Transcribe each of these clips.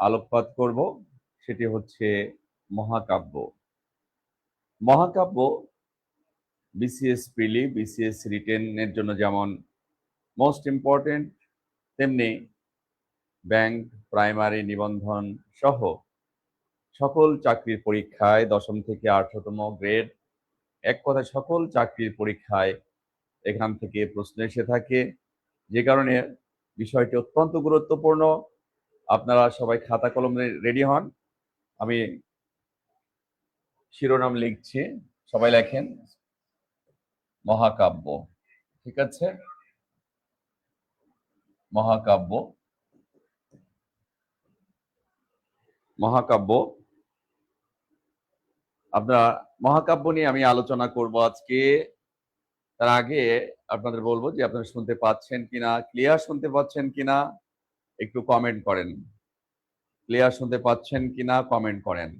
আলোকপাত করব সেটি হচ্ছে মহাকাব্য। মহাকাব্য বিসিএস প্রিলি, বিসিএস রিটেন এর জন্য যেমন মোস্ট ইম্পর্টেন্ট, তেমনি ব্যাংক, প্রাইমারি, নিবন্ধন সহ সকল চাকরির পরীক্ষায় ১০ম থেকে 18তম গ্রেড, এক কথায় সকল চাকরির পরীক্ষায় এখান থেকে প্রশ্ন এসে থাকে, যে কারণে বিষয়টি অত্যন্ত গুরুত্বপূর্ণ। আপনারা সবাই খাতা কলম রেডি হন। আমি শিরোনাম লিখছি, সবাই লেখেন মহাকাব্য। ঠিক আছে, মহাকাব্য। মহাকাব্য আপনারা মহাকাব্য নিয়ে আমি আলোচনা করব আজকে। তার আগে আপনাদের বলবো যে আপনারা শুনতে পাচ্ছেন কিনা, ক্লিয়ার শুনতে পাচ্ছেন কিনা একটু কমেন্ট করেন। ক্লিয়ার শুনতে পাচ্ছেন কিনা কমেন্ট করেন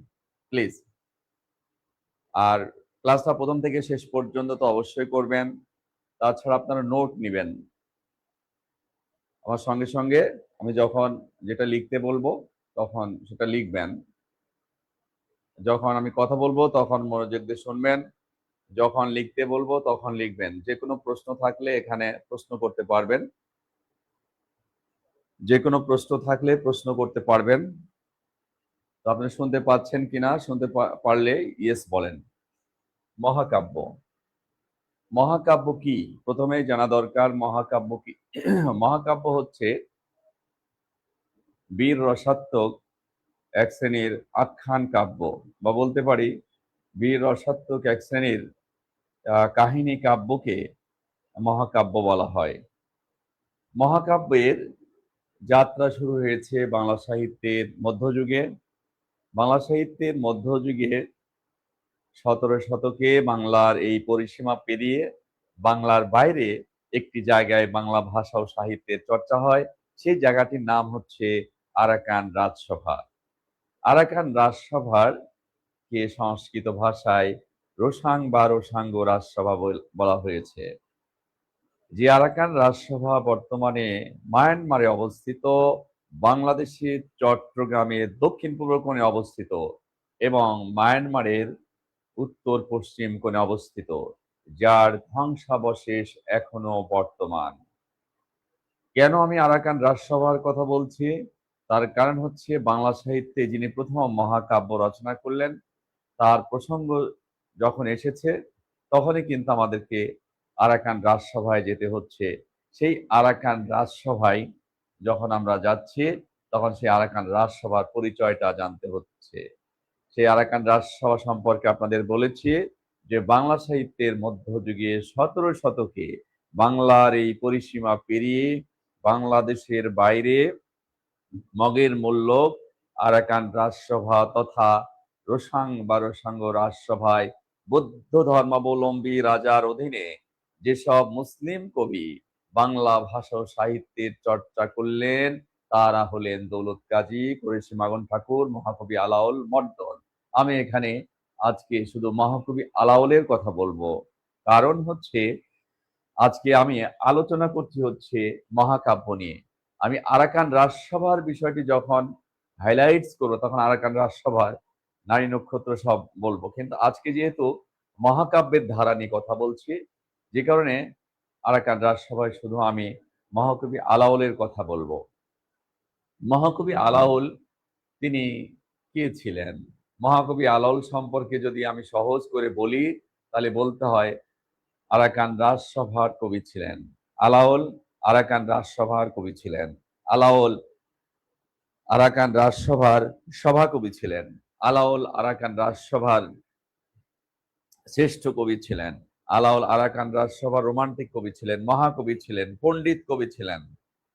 প্লিজ। আর ক্লাসটা প্রথম থেকে শেষ পর্যন্ত তো অবশ্যই করবেন, তাছাড়া আপনারা নোট নেবেন। আমার সঙ্গে সঙ্গে আমি যখন যেটা লিখতে বলবো তখন সেটা লিখবেন। যখন আমি কথা বলবো তখন মনোযোগ দিয়ে শুনবেন, যখন লিখতে বলবো তখন লিখবেন। যে কোনো প্রশ্ন থাকলে এখানে প্রশ্ন করতে পারবেন, যে কোনো প্রশ্ন থাকলে প্রশ্ন করতে পারবেন। তো আপনি শুনতে পাচ্ছেন কিনা, শুনতে পারলে ইয়েস বলেন। মহাকাব্য। মহাকাব্য কি প্রথমেই জানা দরকার। মহাকাব্য কি? মহাকাব্য হচ্ছে বীর রসাত্মক এক শ্রেণীর আখ্যান কাব্য, বা বলতে পারি বীর রসাত্মক এক শ্রেণীর কাহিনী কাব্যকে মহাকাব্য বলা হয়। মহাকাব্যের যাত্রা শুরু হয়েছে বাংলা সাহিত্যের মধ্যযুগে। বাংলা সাহিত্যের মধ্যযুগে 17 শতকে বাংলার এই পরিসীমা পেরিয়ে বাংলার বাইরে একটি জায়গায় বাংলা ভাষা ও সাহিত্যের চর্চা হয়। সেই জায়গাটির নাম হচ্ছে আরাকান রাজসভা। আরাকান রাজসভার কে সংস্কৃত ভাষায় রোসাং বা রোসাঙ্গ রাজসভা বলা হয়েছে। যে আরাকান রাজসভা বর্তমানে মায়ানমারে অবস্থিত, বাংলাদেশের চট্টগ্রামের দক্ষিণ পূর্ব কোণে অবস্থিত এবং মায়ানমারের উত্তর পশ্চিম কোণে অবস্থিত, যার ধ্বংসাবশেষ এখনো বর্তমান। কেন আমি আরাকান রাজসভার কথা বলছি? তার কারণ হচ্ছে বাংলা সাহিত্যে যিনি প্রথম মহাকাব্য রচনা করলেন তার প্রসঙ্গ যখন এসেছে তখনই কিন্তু আমাদেরকে আরাকান রাজসভায় যেতে হচ্ছে। সেই আরাকান রাজসভায় যখন আমরা যাচ্ছি তখন সেই আরাকান রাজসভার পরিচয়টা জানতে হচ্ছে। সেই আরাকান রাজসভা সম্পর্কে আপনাদের বলেছি যে বাংলা সাহিত্যের মধ্যযুগে 17 শতকে বাংলার এই পরিসীমা পেরিয়ে বাংলাদেশের বাইরে মগের মুল্লক আরাকান রাজসভা তথা রোসাং বা রোসাঙ্গ রাজসভায় বৌদ্ধ ধর্মাবলম্বী রাজার অধীনে যেসব মুসলিম কবি বাংলা ভাষা ও সাহিত্যের চর্চা করলেন তারা হলেন দৌলত কাজী, কুরেশি মাগন ঠাকুর, মহাকবি আলাওল মর্দন। আমি এখানে আজকে শুধু মহাকবি আলাওলের কথা বলবো, কারণ হচ্ছে আজকে আমি আলোচনা করছি হচ্ছে মহাকাব্য নিয়ে। আমি আরাকান রাজসভার বিষয়টি যখন হাইলাইটস করবো তখন আরাকান রাজসভার নারী নক্ষত্র সব বলবো, কিন্তু আজকে যেহেতু মহাকাব্যের ধারা নিয়ে কথা বলছি যে কারণে আরাকান রাজসভায় শুধু আমি মহাকবি আলাওলের কথা বলবো। মহাকবি আলাওল তিনি কে ছিলেন? মহাকবি আলাওল সম্পর্কে যদি আমি সহজ করে বলি তাহলে বলতে হয় আরাকান রাজসভার কবি ছিলেন আলাওল। আরাকান রাজসভার কবি ছিলেন আলাওল। আরাকান রাজসভার সভাকবি ছিলেন আলাওল। আরাকান রাজসভার শ্রেষ্ঠ কবি ছিলেন আলাওল। আরাকান রাজসভার রোমান্টিক কবি ছিলেন, মহাকবি ছিলেন, পণ্ডিত কবি ছিলেন।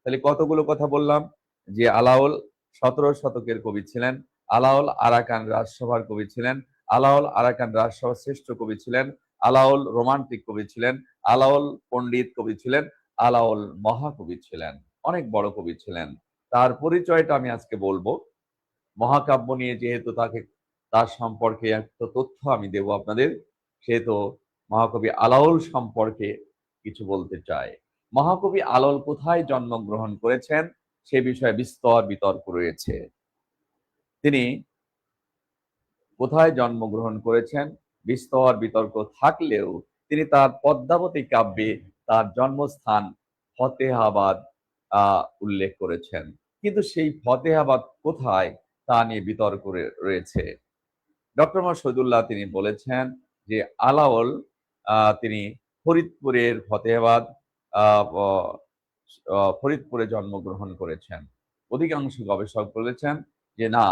তাহলে কতগুলো কথা বললাম যে আলাওল 17 শতকের কবি ছিলেন, আলাওল আরাকান রাজসভার কবি ছিলেন, আলাওল আরাকান রাজসভার শ্রেষ্ঠ কবি ছিলেন, আলাওল রোমান্টিক কবি ছিলেন, আলাওল পণ্ডিত কবি ছিলেন, আলাওল মহাকবি ছিলেন, অনেক বড় কবি ছিলেন। তার পরিচয়টা আমি আজকে বলবো। মহাকাব্য নিয়ে যেহেতু তার সম্পর্কে একটা তথ্য আমি দেব আপনাদের, সেহেতু মহাকবি আলাওল সম্পর্কে কিছু বলতে চাই। মহাকবি আলাওল কোথায় জন্মগ্রহণ করেছেন সে বিষয়ে বিস্তর বিতর্ক রয়েছে। তিনি কোথায় জন্মগ্রহণ করেছেন বিস্তর বিতর্ক থাকলেও তিনি তার পদ্মাবতী কাব্যে তার জন্মস্থান ফতেহাবাদ উল্লেখ করেছেন। কিন্তু সেই ফতেহাবাদ কোথায় তা নিয়ে বিতর্ক রয়েছে। ডক্টর মোহাম্মদ শহীদুল্লাহ তিনি বলেছেন যে আলাওল তিনি ফরিদপুরের ফতেহাবাদ ফরিদপুরে জন্মগ্রহণ করেছেন। অধিকাংশ গবেষক বলেছেন যে না,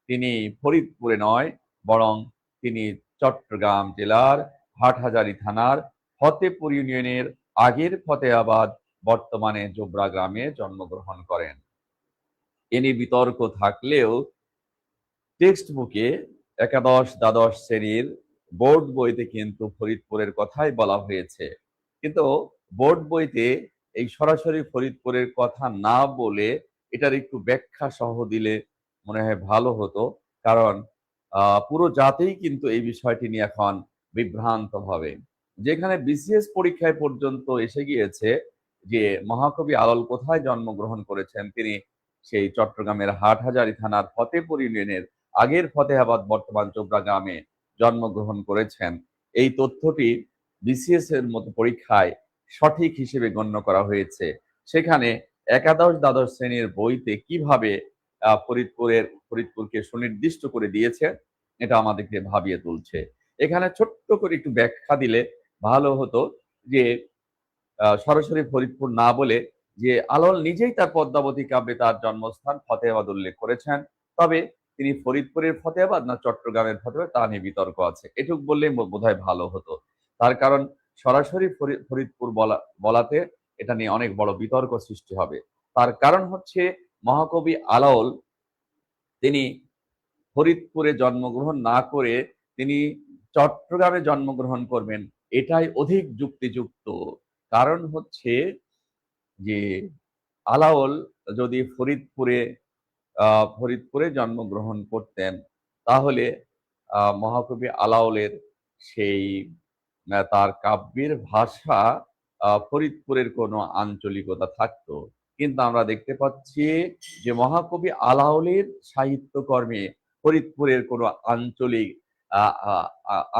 তিনি ফরিদপুরে নয়, বরং তিনি চট্টগ্রাম জেলার হাটহাজারী থানার ফতেপুর ইউনিয়নের আগের ফতেহাবাদ বর্তমানে জোবরা গ্রামে জন্মগ্রহণ করেন। এ নিয়ে বিতর্ক থাকলেও টেক্সট বুকে একাদশ দ্বাদশ শ্রেণীর বোর্ড বইতে কিন্তু ফরিদপুরের কথাই বলা হয়েছে। কিন্তু বোর্ড বইতে এই সরাসরি ফরিদপুরের কথা না বলে এটার একটু ব্যাখ্যা সহ দিলে মনে হয় ভালো হতো। কারণ পুরো জাতিই কিন্তু এই বিষয়টি নিয়ে এখন বিভ্রান্ত হবে। যেখানে বিসিএস পরীক্ষায় পর্যন্ত এসে গিয়েছে যে মহাকবি আলাওল কোথায় জন্মগ্রহণ করেছেন, তিনি সেই চট্টগ্রামের হাটহাজারী থানার ফতেপুর ইউনিয়নের আগের ফতেহাবাদ বর্তমান চোপড়া গ্রামে জন্মগ্রহণ করেছেন। এই তথ্যটি বিসিএস এর মতো পরীক্ষায় সঠিক হিসেবে গণ্য করা হয়েছে। সেখানে একাদশ দ্বাদশ শ্রেণীর বইতে কিভাবে ফরিদপুরকে সুনির্দিষ্ট করে দিয়েছে, এটা আমাদেরকে ভাবিয়ে তুলছে। এখানে ছোট্ট করে একটু ব্যাখ্যা দিলে ভালো হতো যে সরাসরি ফরিদপুর না বলে যে আলাওল নিজেই তার পদ্মাবতী কাব্যে তার জন্মস্থান ফতেহাবাদ উল্লেখ করেছেন। তবে তিনি ফরিদপুরের ফতেহাবাদ না চট্টগ্রামের ফতেহাবাদ তা নিয়ে বিতর্ক আছে, এটুকু বললেই বোধহয় ভালো হতো। তার কারণ সরাসরি ফরিদপুর বলাতে এটা নিয়ে অনেক বড় বিতর্ক সৃষ্টি হবে। তার কারণ হচ্ছে মহাকবি আলাওল তিনি ফরিদপুরে জন্মগ্রহণ না করে তিনি চট্টগ্রামে জন্মগ্রহণ করবেন, এটাই অধিক যুক্তিযুক্ত। কারণ হচ্ছে যে আলাওল যদি ফরিদপুরে জন্মগ্রহণ করতেন, তাহলে মহাকবি আলাওলের সেই তার কাব্যের ভাষা ফরিদপুরের কোনো আঞ্চলিকতা থাকতো। কিন্তু আমরা দেখতে পাচ্ছি যে মহাকবি আলাওলের সাহিত্যকর্মে ফরিদপুরের কোনো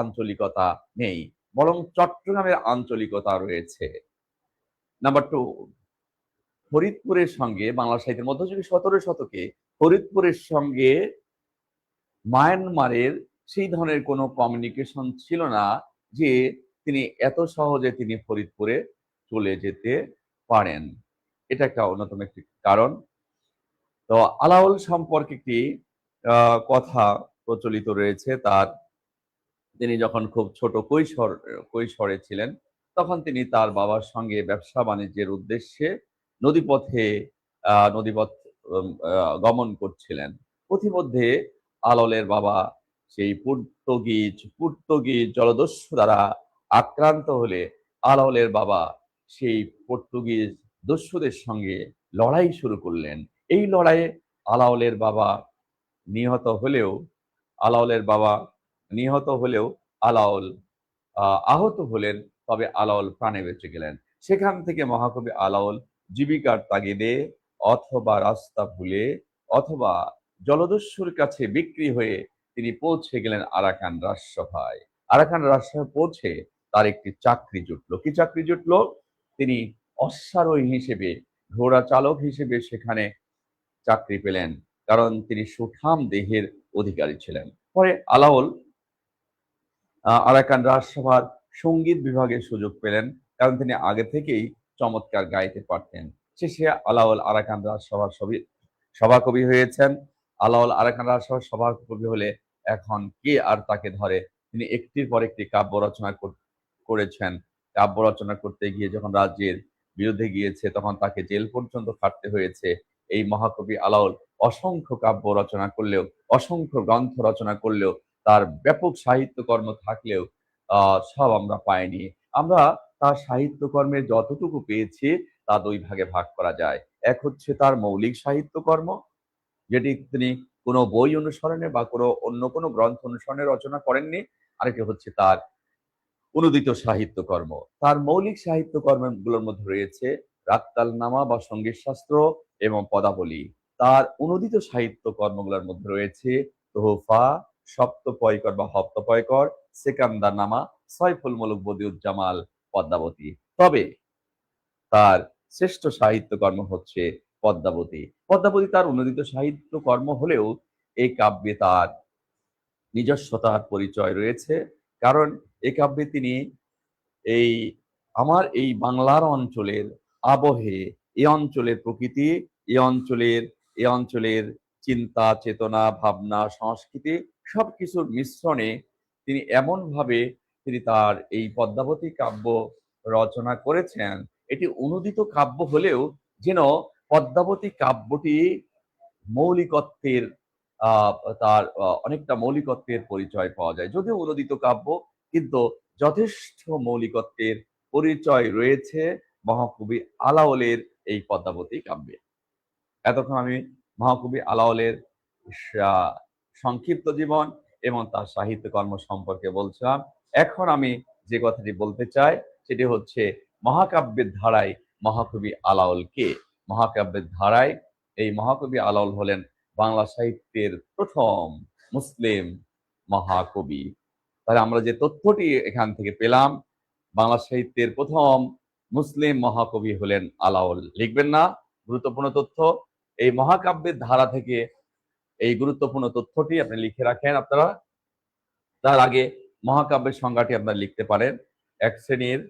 আঞ্চলিকতা নেই, বরং চট্টগ্রামের আঞ্চলিকতা রয়েছে। নাম্বার 2, ফরিদপুরের সঙ্গে বাংলা সাহিত্যের মধ্যযুগীয় 17 শতকে ফরিদপুরের সঙ্গে মায়ানমারের সেই ধরনের কোনো কমিউনিকেশন ছিল না যে তিনি এত সহজে তিনি ফরিদপুরে চলে যেতে পারেন। এটা একটা অন্যতম একটি কারণ। তো আলাওল সম্পর্কে একটি কথা প্রচলিত রয়েছে। তিনি যখন খুব ছোট কৈশোরে ছিলেন, তখন তিনি তার বাবার সঙ্গে ব্যবসা বাণিজ্যের উদ্দেশ্যে নদীপথ গমন করছিলেন। পথিমধ্যে আলাওলের বাবা সেই পর্তুগিজ জলদস্যু দ্বারা আক্রান্ত হলে আলাওলের বাবা সেই পর্তুগিজ দস্যুদের সঙ্গে লড়াই শুরু করলেন। এই লড়াইয়ে আলাওলের বাবা নিহত হলেও আলাওল আহত হলেন, তবে আলাওল প্রাণে বেঁচে গেলেন। সেখান থেকে মহাকবি আলাওল জীবিকার তাগিদে অথবা রাস্তা ভুলে অথবা জলদস্যুর কাছে বিক্রি হয়ে তিনি পৌঁছে গেলেন আরাকান রাজসভায়। আরাকান রাজসভায় পৌঁছে তার একটি চাকরি জুটলো। কি চাকরি জুটলো? তিনি অশ্বারোহী হিসেবে, ঘোড়া চালক হিসেবে সেখানে চাকরি পেলেন, কারণ তিনি সুঠাম দেহের অধিকারী ছিলেন। পরে আলাওল আরাকান রাজসভার সঙ্গীত বিভাগের সুযোগ পেলেন, কারণ তিনি আগে থেকেই চমৎকার গাইতে পারতেন। শেষে আলাওল আরাকান রাজসভার সভাকবি হয়েছেন। আলাওল আরাকান রাজসভার সভাকবি হলে এখন কে আর তাকে ধরে? তিনি একটির পর একটি কাব্য রচনা করেছেন। কাব্য রচনা করতে গিয়ে যখন রাজ্যের বিরুদ্ধে গিয়েছে, তখন তাকে জেল পর্যন্ত খাটতে হয়েছে। এই মহাকবি আলাওল অসংখ্য কাব্য রচনা করলেও, অসংখ্য গ্রন্থ রচনা করলেও, তার ব্যাপক সাহিত্যকর্ম থাকলেও সব আমরা পাইনি। আমরা তার সাহিত্যকর্মের যতটুকু পেয়েছি তা 2 ভাগে ভাগ করা যায়। এক হচ্ছে তার মৌলিক সাহিত্যকর্ম, যেটি তিনি কোনো বই অনুসরণে বা অন্য কোনো গ্রন্থ অনুসরণে রচনা করেননি। আরেকটি হচ্ছে তার অনুদিত সাহিত্যকর্ম। তার মৌলিক সাহিত্যকর্মগুলোর মধ্যে রয়েছে রাক্তালনামা বা সঙ্গীত শাস্ত্র এবং পদাবলী। তার অনুদিত সাহিত্য কর্মগুলোর মধ্যে রয়েছে তোহফা, সপ্তপয়কর বা হপ্তপয়কর, সেকান্দার নামা, সয়ফুল মুলুক বদিউজ্জামাল, পদ্মাবতী। তবে তার শ্রেষ্ঠ সাহিত্য কর্ম হচ্ছে পদ্মাবতী। পদ্মাবতী তার অনুদিত সাহিত্য কর্ম হলেও এই কাব্যে তার নিজস্বতার পরিচয় রয়েছে। কারণ এই কাব্যে তিনি এই এই বাংলার অঞ্চলের আবহে, এ অঞ্চলের প্রকৃতি, এ অঞ্চলের এ অঞ্চলের চিন্তা, চেতনা, ভাবনা, সংস্কৃতি সবকিছুর মিশ্রণে তিনি এমনভাবে তার এই পদ্মাবতী কাব্য রচনা করেছেন। এটি অনুদিত কাব্য হলেও যেন পদ্মাবতী কাব্যটি মৌলিকত্বের আহ তার অনেকটা মৌলিকত্বের পরিচয় পাওয়া যায়। যদিও অনুদিত কাব্য, কিন্তু যথেষ্ট মৌলিকত্বের পরিচয় রয়েছে মহাকবি আলাওলের এই পদ্মাবতী কাব্যে। এতক্ষণ আমি মহাকবি আলাওলের সংক্ষিপ্ত জীবন এবং তার সাহিত্য কর্ম সম্পর্কে বলছিলাম। এখন আমি যে কথাটি বলতে চাই সেটি হচ্ছে মহাকাব্যের ধারায় মহাকবি আলাওল কে। মহাকাব্যের ধারায় এই মহাকবি আলাওল হলেন বাংলা সাহিত্যের প্রথম মুসলিম মহাকবি। তাহলে আমরা যে তথ্যটি এখান থেকে পেলাম, বাংলা সাহিত্যের প্রথম মুসলিম মহাকবি হলেন আলাওল। লিখবেন না? গুরুত্বপূর্ণ তথ্য। এই মহাকাব্যের ধারা থেকে এই গুরুত্বপূর্ণ তথ্যটি আপনি লিখে রাখেন আপনারা। তার আগে মহাকাব্যের সংজ্ঞাটি আপনারা লিখতে পারেন। এক শ্রেণীর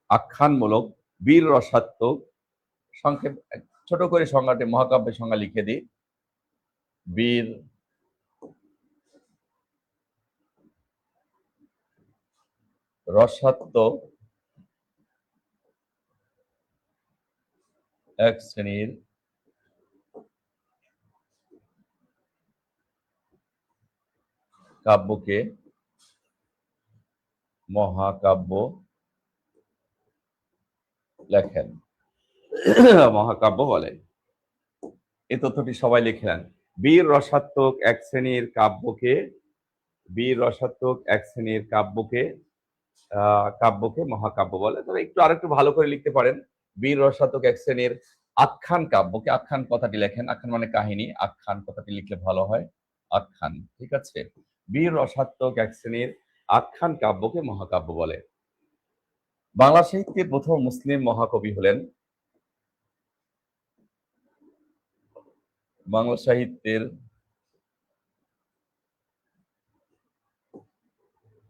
আখ্যানমূলক বীর রসাত্মক, সংক্ষেপ ছোট করে সংজ্ঞাটি মহাকাব্যের সংজ্ঞা লিখে দিই। বীর রসাত্মক এক শ্রেণীর কাব্যকে মহাকাব্য লেখেন, মহাকাব্য বলে। এই তথ্যটি সবাই লিখলেন। বীর রসাত্মক এক শ্রেণীর কাব্যকে, বীর রসাত্মক এক শ্রেণীর কাব্যকে মহাকাব্য বলে। তবে একটু আরেকটু ভালো করে লিখতে পারেন, বীর রসাত্মক এক শ্রেণীর আখ্যান কাব্যকে, আখ্যান কথাটি লেখেন, আখ্যান মানে কাহিনী, আখ্যান কথাটি লিখলে ভালো হয়, আখ্যান। ঠিক আছে, বীর রসাত্মক এক শ্রেণীর আখ্যান কাব্যকে মহাকাব্য বলে। বাংলা সাহিত্যের প্রথম মুসলিম মহাকবি হলেন, বাংলা সাহিত্যের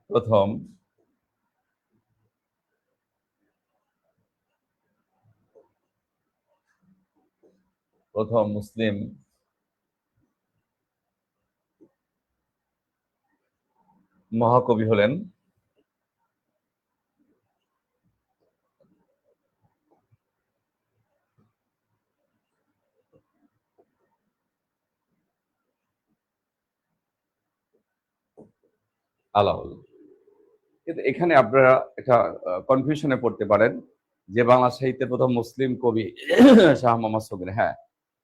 প্রথম মুসলিম মহাকবি হলেন আলাওল। কিন্তু এখানে আপনারা একটা কনফিউশনে পড়তে পারেন যে বাংলা সাহিত্যের প্রথম মুসলিম কবি শাহ মোহাম্মদ সগির। হ্যাঁ,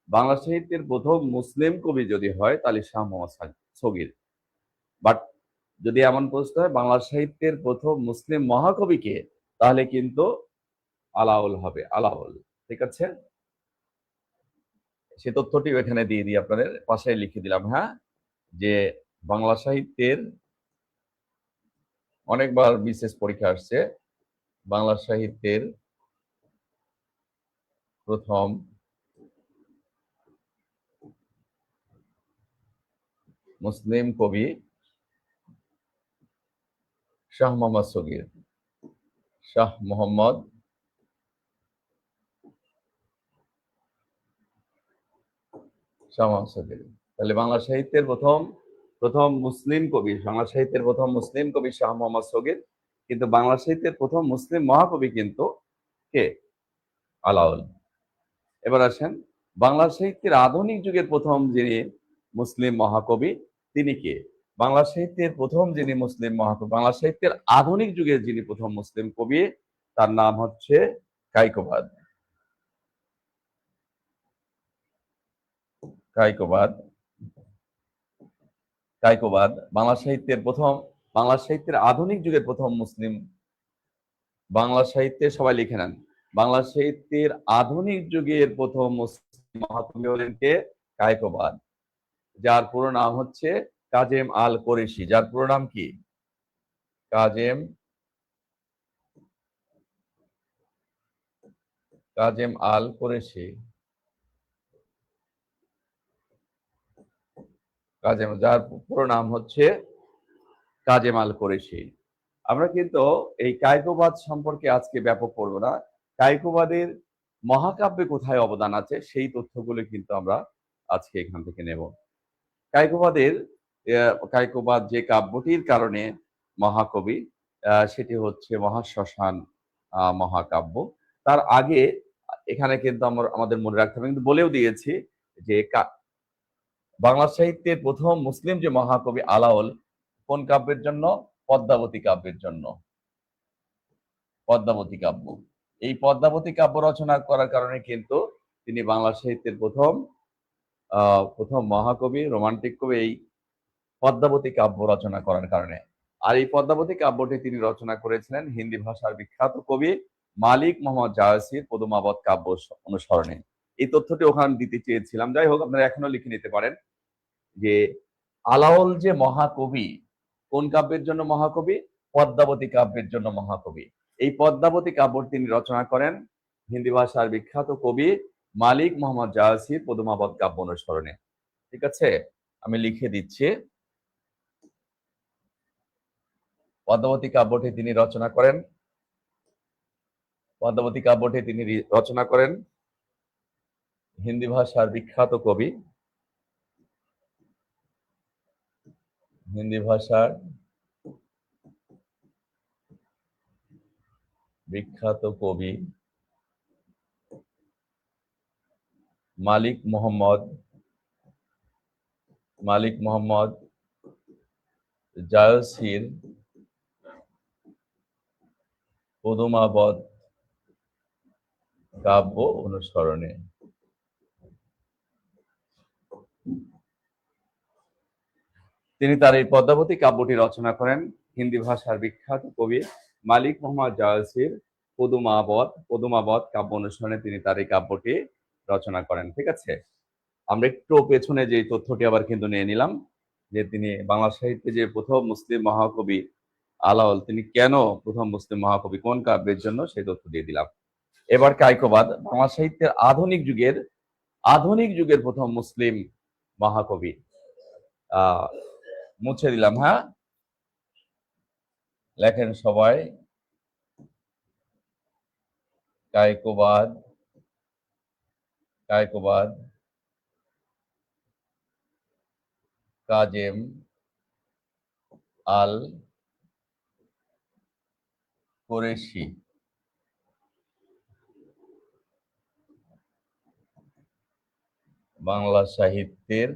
বাংলা সাহিত্যের প্রথম মুসলিম কবি যদি হয় তাহলে শাহ মোহাম্মদ সগির। বাট যদি এমন প্রশ্ন হয় বাংলা সাহিত্যের প্রথম মুসলিম মহাকবিকে, তাহলে কিন্তু আলাওল হবে, আলাওল। ঠিক আছে, সে তথ্যটি এখানে দিয়ে দিই, আপনাদের পাশে লিখে দিলাম। হ্যাঁ, যে বাংলা সাহিত্যের অনেকবার বিশেষ পরীক্ষা আসছে, বাংলা সাহিত্যের প্রথম মুসলিম কবি শাহ মোহাম্মদ সগির, শাহ মোহাম্মদ সগির। তাহলে বাংলা সাহিত্যের প্রথম মুসলিম কবি, বাংলা সাহিত্যের প্রথম মুসলিম কবি শাহ মোহাম্মদ সগির। কিন্তু বাংলা সাহিত্যের প্রথম মুসলিম মহাকবি কিন্তু কে? আলাওল। এবার আসেন, বাংলা সাহিত্যের আধুনিক যুগের প্রথম যিনি মুসলিম মহাকবি তিনি কে? বাংলা সাহিত্যের প্রথম যিনি মুসলিম মহাকবি, বাংলা সাহিত্যের আধুনিক যুগের যিনি প্রথম মুসলিম কবি, তার নাম হচ্ছে কায়কোবাদ। কায়কোবাদ, কায়কোবাদ বাংলা সাহিত্যের আধুনিক যুগের প্রথম মুসলিম, বাংলা সাহিত্যে সবাই লিখে নেন, বাংলা সাহিত্যের আধুনিক যুগের প্রথম মুসলিম মহাকবি হলেন কে? কায়কোবাদ, যার পুরো নাম হচ্ছে কাজেম আল কোরেশি। যার পুরো নাম কি? কাজেম কাজেম আল কোরেশি। যার পুরো নাম হচ্ছে কাজেম আল কোরেশি। আমরা কিন্তু এই কায়কোবাদ সম্পর্কে আজকে ব্যাপক পড়ব না। কায়কোবাদের মহাকাব্যে কোথায় অবদান আছে সেই তথ্যগুলো কিন্তু আমরা আজকে এখান থেকে নেব। কায়কোবাদ যে কাব্যটির কারণে মহাকবি, সেটি হচ্ছে মহাশ্মশান মহাকাব্য। তার আগে এখানে কিন্তু আমাদের মনে রাখতে হবে, কিন্তু বলেও দিয়েছি যে বাংলা সাহিত্যের প্রথম মুসলিম যে মহাকবি আলাওল কোন কাব্যের জন্য? পদ্মাবতী কাব্যের জন্য। পদ্মাবতী কাব্য, এই পদ্মাবতী কাব্য রচনা করার কারণে কিন্তু তিনি বাংলা সাহিত্যের প্রথম মহাকবি, রোমান্টিক কবি, এই পদ্মাবতী কাব্য রচনা করার কারণে। আর এই পদ্মাবতী কাব্যটি তিনি রচনা করেছিলেন হিন্দি ভাষার বিখ্যাত কবি মালিক মোহাম্মদ জায়সির পদুমাবত কাব্য অনুসরণে। এই তথ্যটি ওখানে দিতে চেয়েছিলাম, যাই হোক আপনারা এখনো লিখে নিতে পারেন যে আলাওল যে মহাকবি, কোন কাব্যের জন্য মহাকবি? পদ্মাবতী কাব্যের জন্য মহাকবি। এই পদ্মাবতী কাব্য তিনি রচনা করেন হিন্দি ভাষার বিখ্যাত কবি মালিক মোহাম্মদ জায়সির পদুমাবত কাব্য অনুসরণে। ঠিক আছে, আমি লিখে দিচ্ছি। পদ্মাবতী কাব্যটি তিনি রচনা করেন হিন্দি ভাষার বিখ্যাত কবি, মালিক মোহাম্মদ জায়সির পদুমাবত কাব্য অনুসরণে। তিনি তার এই পদ্মাবতী কাব্যটি রচনা করেন হিন্দি ভাষার বিখ্যাত কবি মালিক মোহাম্মদ জায়সির পদুমাবত কাব্য অনুসরণে তিনি তার এই কাব্যটি রচনা করেন। ঠিক আছে, আমরা একটু পেছনে যে তথ্যটি আবার কিন্তু নিয়ে নিলাম, যে তিনি বাংলা সাহিত্যে যে প্রথম মুসলিম মহাকবি আলাওল, তিনি কেন প্রথম মুসলিম মহাকবি, কোন কাব্যের জন্য, সেই তথ্য দিয়ে দিলাম। এবার কায়কোবাদ বাংলা সাহিত্যের আধুনিক যুগের প্রথম মুসলিম মহাকবি। মুছে দিলাম, হ্যাঁ, লেখেন সবাই। কায়কোবাদ কাজেম আল কোরেশি। বাংলা সাহিত্যের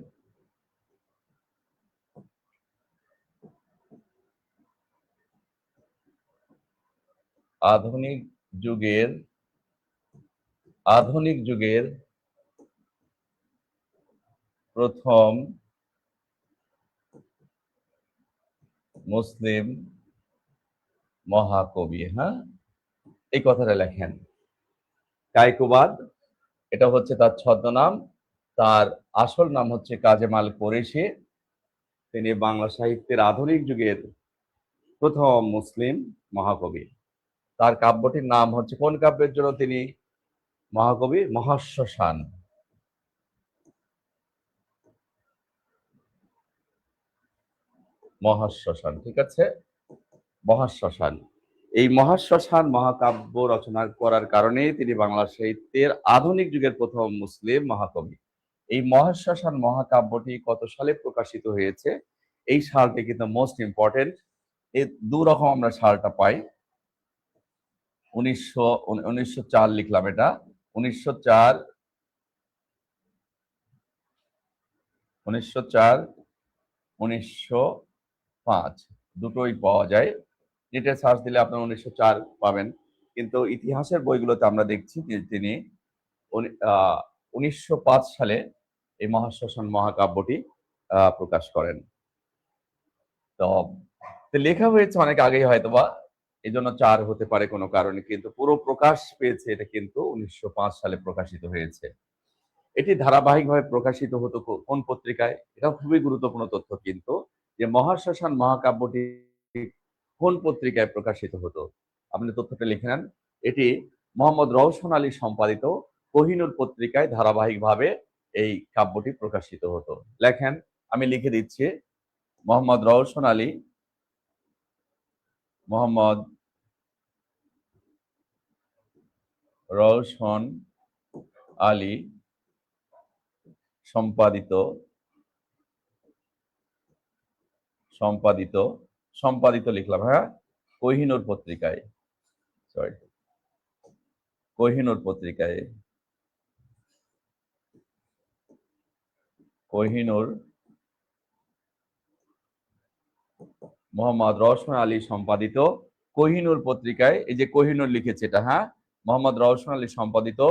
আধুনিক যুগের প্রথম মুসলিম মহাকবি। হ্যাঁ, এই কথাটা লেখেন। কায়কোবাদ, এটা হচ্ছে তার ছদ্মনাম, তার আসল নাম হচ্ছে কাজেম আল কোরেশি। তিনি বাংলা সাহিত্যের আধুনিক যুগের প্রথম মুসলিম মহাকবি। তার কাব্যটির নাম হচ্ছে, কোন কাব্যের জন্য তিনি মহাকবি? মহাশ্মশান। ঠিক আছে, মহাশ্মশান। এই মহাশ্মশান মহাকাব্য রচনা করার কারণেই তিনি বাংলা সাহিত্যের আধুনিক যুগের প্রথম মুসলিম মহাকবি। এই মহাশ্মশান মহাকাব্যটি কত সালে প্রকাশিত হয়েছে, এই সালটি কিন্তু মোস্ট ইম্পর্টেন্ট। এই দু রকম আমরা সালটা পাই। 1904 লিখলাম, এটা 1904, 1905 দুটোই পাওয়া যায়। নেটে সার্চ দিলে আপনার 1904 পাবেন, কিন্তু ইতিহাসের বইগুলোতে আমরা দেখছি যে তিনি 1905 সালে এই মহাশ্মশান মহাকাব্যটি প্রকাশ করেন। তো লেখা হয়েছে অনেক আগেই হয়তোবা, এই জন্য 4 হতে পারে কোনো কারণে, কিন্তু পুরো প্রকাশ পেয়েছে এটা কিন্তু 1905 সালে প্রকাশিত হয়েছে। এটি ধারাবাহিকভাবে প্রকাশিত হতো কোন পত্রিকায়? এটাও খুবই গুরুত্বপূর্ণ তথ্য কিন্তু, যে মহাশ্মশান মহাকাব্যটি কোন পত্রিকায় প্রকাশিত হতো? আপনি তথ্যটা লিখে নেন। এটি মোহাম্মদ রওশন আলী সম্পাদিত কোহিনূর পত্রিকায় ধারাবাহিকভাবে এই কাব্যটি প্রকাশিত হতো। লেখেন, আমি লিখে দিচ্ছি। মোহাম্মদ রওশন আলী, মোহাম্মদ রওশন আলী সম্পাদিত সম্পাদিত সম্পাদিত লিখলাম, হ্যাঁ, কোহিনূর পত্রিকায়, সরি, কোহিনূর পত্রিকায়, কোহিনূর, মোহাম্মদ রওশন আলী সম্পাদিত কোহিনূর পত্রিকায়, এই যে কোহিনূর লিখেছে এটা, হ্যাঁ, মোহাম্মদ রওশন আলী সম্পাদিত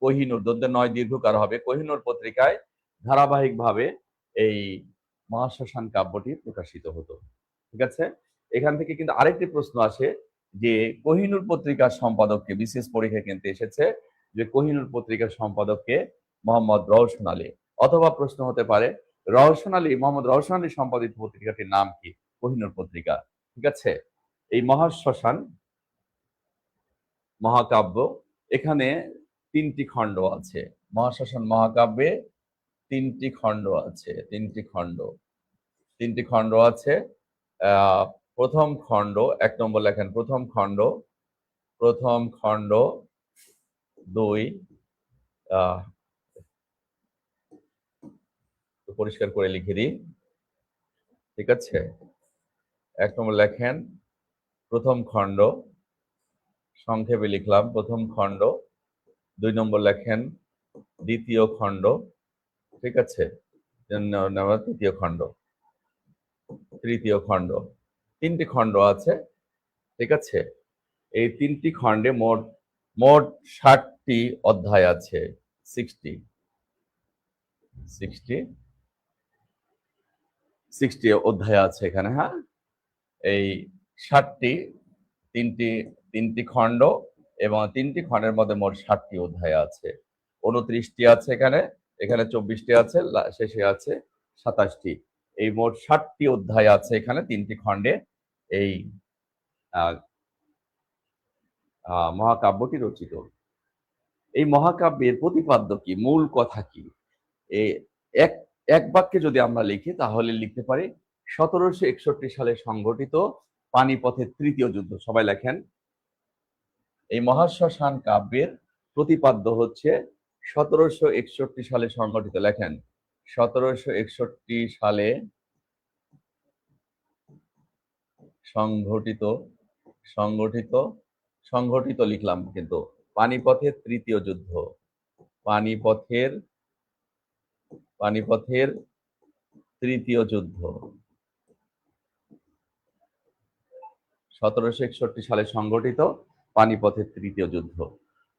কোহিনূর, দন্তের 9 দীর্ঘকার হবে, কোহিনূর পত্রিকায় ধারাবাহিকভাবে এই মহাশ্মশান কাব্যটি প্রকাশিত হতো। ঠিক আছে, এখান থেকে কিন্তু আরেকটি প্রশ্ন আসে যে কোহিনূর পত্রিকার সম্পাদককে, বিশেষ পরীক্ষা কিন্তু এসেছে যে কোহিনূর পত্রিকার সম্পাদককে মোহাম্মদ রওশন আলী, অথবা প্রশ্ন হতে পারে রওশন আলী, মোহাম্মদ রওশন আলী সম্পাদিত পত্রিকাটির নাম কি? কোহিনূর পত্রিকা। ঠিক আছে, এই মহাশ্মশান মহাকাব্য, এখানে 3টি খণ্ড আছে। মহাশ্মশান মহাকাব্যে 3টি খণ্ড আছে, 3টি খণ্ড আছে। প্রথম খণ্ড, 1 নম্বর লেখেন, প্রথম খণ্ড 2, পরিষ্কার করে লিখে দিই। ঠিক আছে, 1 নম্বর লেখেন প্রথম খণ্ড, সংক্ষেপে লিখলাম প্রথম খণ্ড। 2 নম্বর লেখেন দ্বিতীয় খণ্ড। ঠিক আছে, তৃতীয় খণ্ড, তৃতীয় খণ্ড, 3টি খণ্ড আছে। ঠিক আছে, এই 3টি খণ্ডে মোট 60টি অধ্যায় আছে। 60 অধ্যায় আছে এখানে, হ্যাঁ। এই 60টি, তিনটি খণ্ড, এবং 3টি খণ্ডের মধ্যে মোট 60টি অধ্যায় আছে। 29টি আছে এখানে, এখানে 24টি আছে, শেষে আছে 27টি। এই মোট 60টি অধ্যায় আছে এখানে 3টি খণ্ডে এই মহাকাব্যটি রচিত। এই মহাকাব্যের প্রতিপাদ্য কি, মূল কথা কি? এক বাক্যে যদি আমরা লিখি তাহলে লিখতে পারি 1761 সালে সংঘটিত পানিপথের তৃতীয় যুদ্ধ। সবাই লেখেন, এই মহাশ্মশান কাব্যের প্রতিপাদ্য হচ্ছে 1761 সালে সংঘটিত, লেখেন 1761 সালে সংঘটিত লিখলাম কিন্তু পানিপথের তৃতীয় যুদ্ধ, পানিপথের তৃতীয় যুদ্ধ 1761 সালে সংঘটিত পানিপথের তৃতীয় যুদ্ধ।